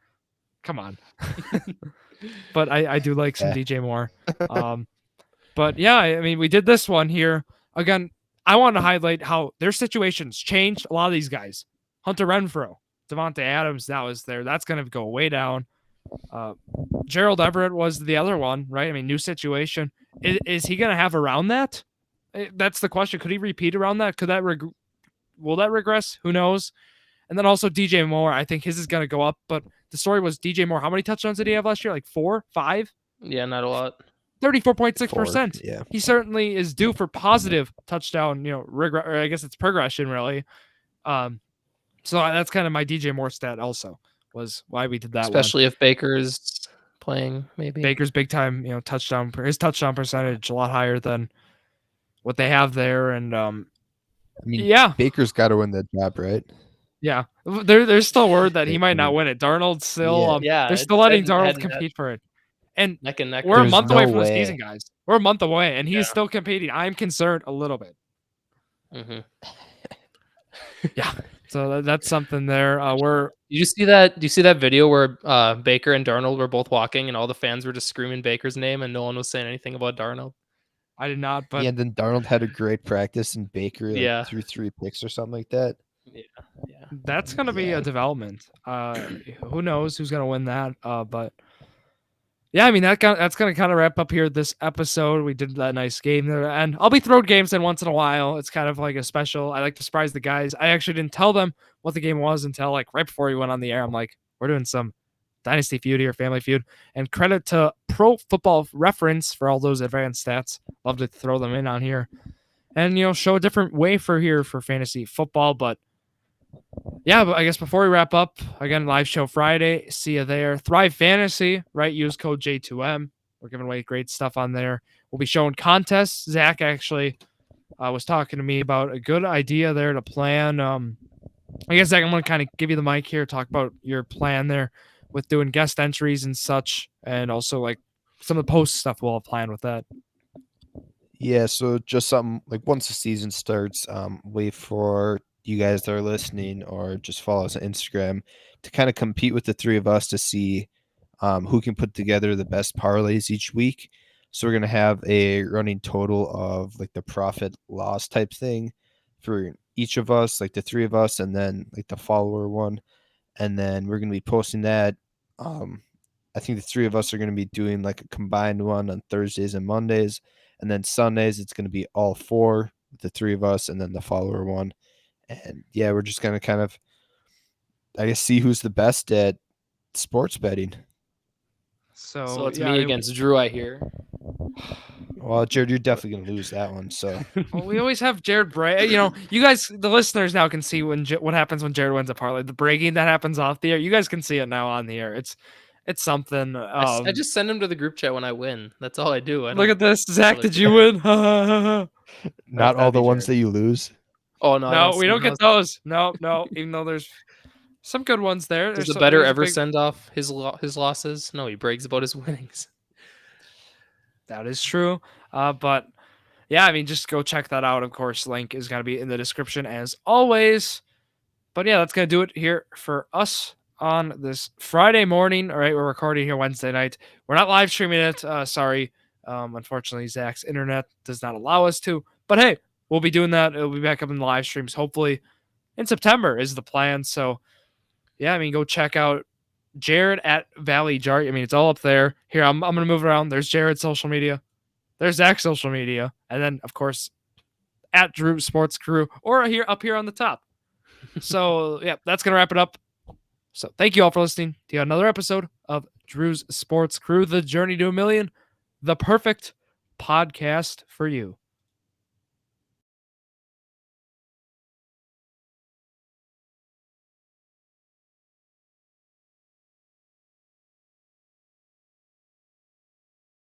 Come on. But I do like some DJ Moore. But yeah, I mean, we did this one here. Again, I want to highlight how their situations changed. A lot of these guys. Hunter Renfrow, Devontae Adams, that was there. That's going to go way down. Gerald Everett was the other one, right? I mean, new situation. Is he going to have around that? That's the question. Could he repeat around that? Could that will that regress? Who knows? And then also DJ Moore, I think his is going to go up. But the story was DJ Moore. How many touchdowns did he have last year? Like 4, 5? Yeah, not a lot. 34.6%. Yeah. He certainly is due for positive touchdown, or I guess it's progression really. So that's kind of my DJ Moore stat also was why we did that. Especially if Baker's playing, maybe. Baker's big time, his touchdown percentage a lot higher than what they have there. And I mean, yeah, Baker's got to win that job, right? Yeah. There's still word that he might not win it. Darnold still, they're still letting Darnold compete for it. And neck and neck. We're a month away from the season, guys. We're a month away, and he's still competing. I'm concerned a little bit. Yeah. So that's something there. Do you see that? Do you see that video where Baker and Darnold were both walking, and all the fans were just screaming Baker's name, and no one was saying anything about Darnold? I did not. But and then Darnold had a great practice, and Baker threw 3 picks or something like that. Yeah. That's gonna be a development. Who knows who's gonna win that? But yeah, I mean that's gonna kind of wrap up here this episode. We did that nice game there, and I'll be throwing games in once in a while. It's kind of like a special. I like to surprise the guys. I actually didn't tell them what the game was until like right before we went on the air. I'm like, we're doing some Dynasty Feud here, Family Feud, and credit to Pro Football Reference for all those advanced stats. Love to throw them in on here, and show a different way for fantasy football, but. Yeah, but I guess before we wrap up, again, live show Friday. See you there. Thrive Fantasy, right? Use code J2M. We're giving away great stuff on there. We'll be showing contests. Zach actually was talking to me about a good idea there to plan. I guess, Zach, I'm going to kind of give you the mic here, talk about your plan there with doing guest entries and such, and also like some of the post stuff we'll have planned with that. Yeah, so just something like once the season starts, wait for you guys that are listening or just follow us on Instagram to kind of compete with the 3 of us to see who can put together the best parlays each week. So we're going to have a running total of like the profit loss type thing for each of us, like the 3 of us, and then like the follower one. And then we're going to be posting that. I think the 3 of us are going to be doing like a combined one on Thursdays and Mondays. And then Sundays, it's going to be all 4, the 3 of us, and then the follower one. And yeah, we're just going to kind of, I guess, see who's the best at sports betting. So it's me against Drew, I hear. Well, Jared, you're definitely going to lose that one. So well, we always have Jared brag. You guys, the listeners now can see what happens when Jared wins a parlay. The bragging that happens off the air. You guys can see it now on the air. It's something. I just send him to the group chat when I win. That's all I do. Look at this, Zach. Did you win? Not all the ones that you lose. Oh no! No, we don't get those. No. Even though there's some good ones there. Does the better ever send off his losses? No, he brags about his winnings. That is true. But yeah, I mean, just go check that out. Of course, link is going to be in the description as always. But yeah, that's going to do it here for us on this Friday morning. All right, we're recording here Wednesday night. We're not live streaming it. Sorry. Unfortunately, Zach's internet does not allow us to. But hey, we'll be doing that. It'll be back up in the live streams, hopefully in September is the plan. So, yeah, I mean, go check out Jared at Valley Jart. I mean, it's all up there. Here, I'm going to move around. There's Jared's social media. There's Zach's social media. And then, of course, at Drew Sports Crew or up here on the top. So, yeah, that's going to wrap it up. So, thank you all for listening to another episode of Drew's Sports Crew, the journey to $1 million, the perfect podcast for you.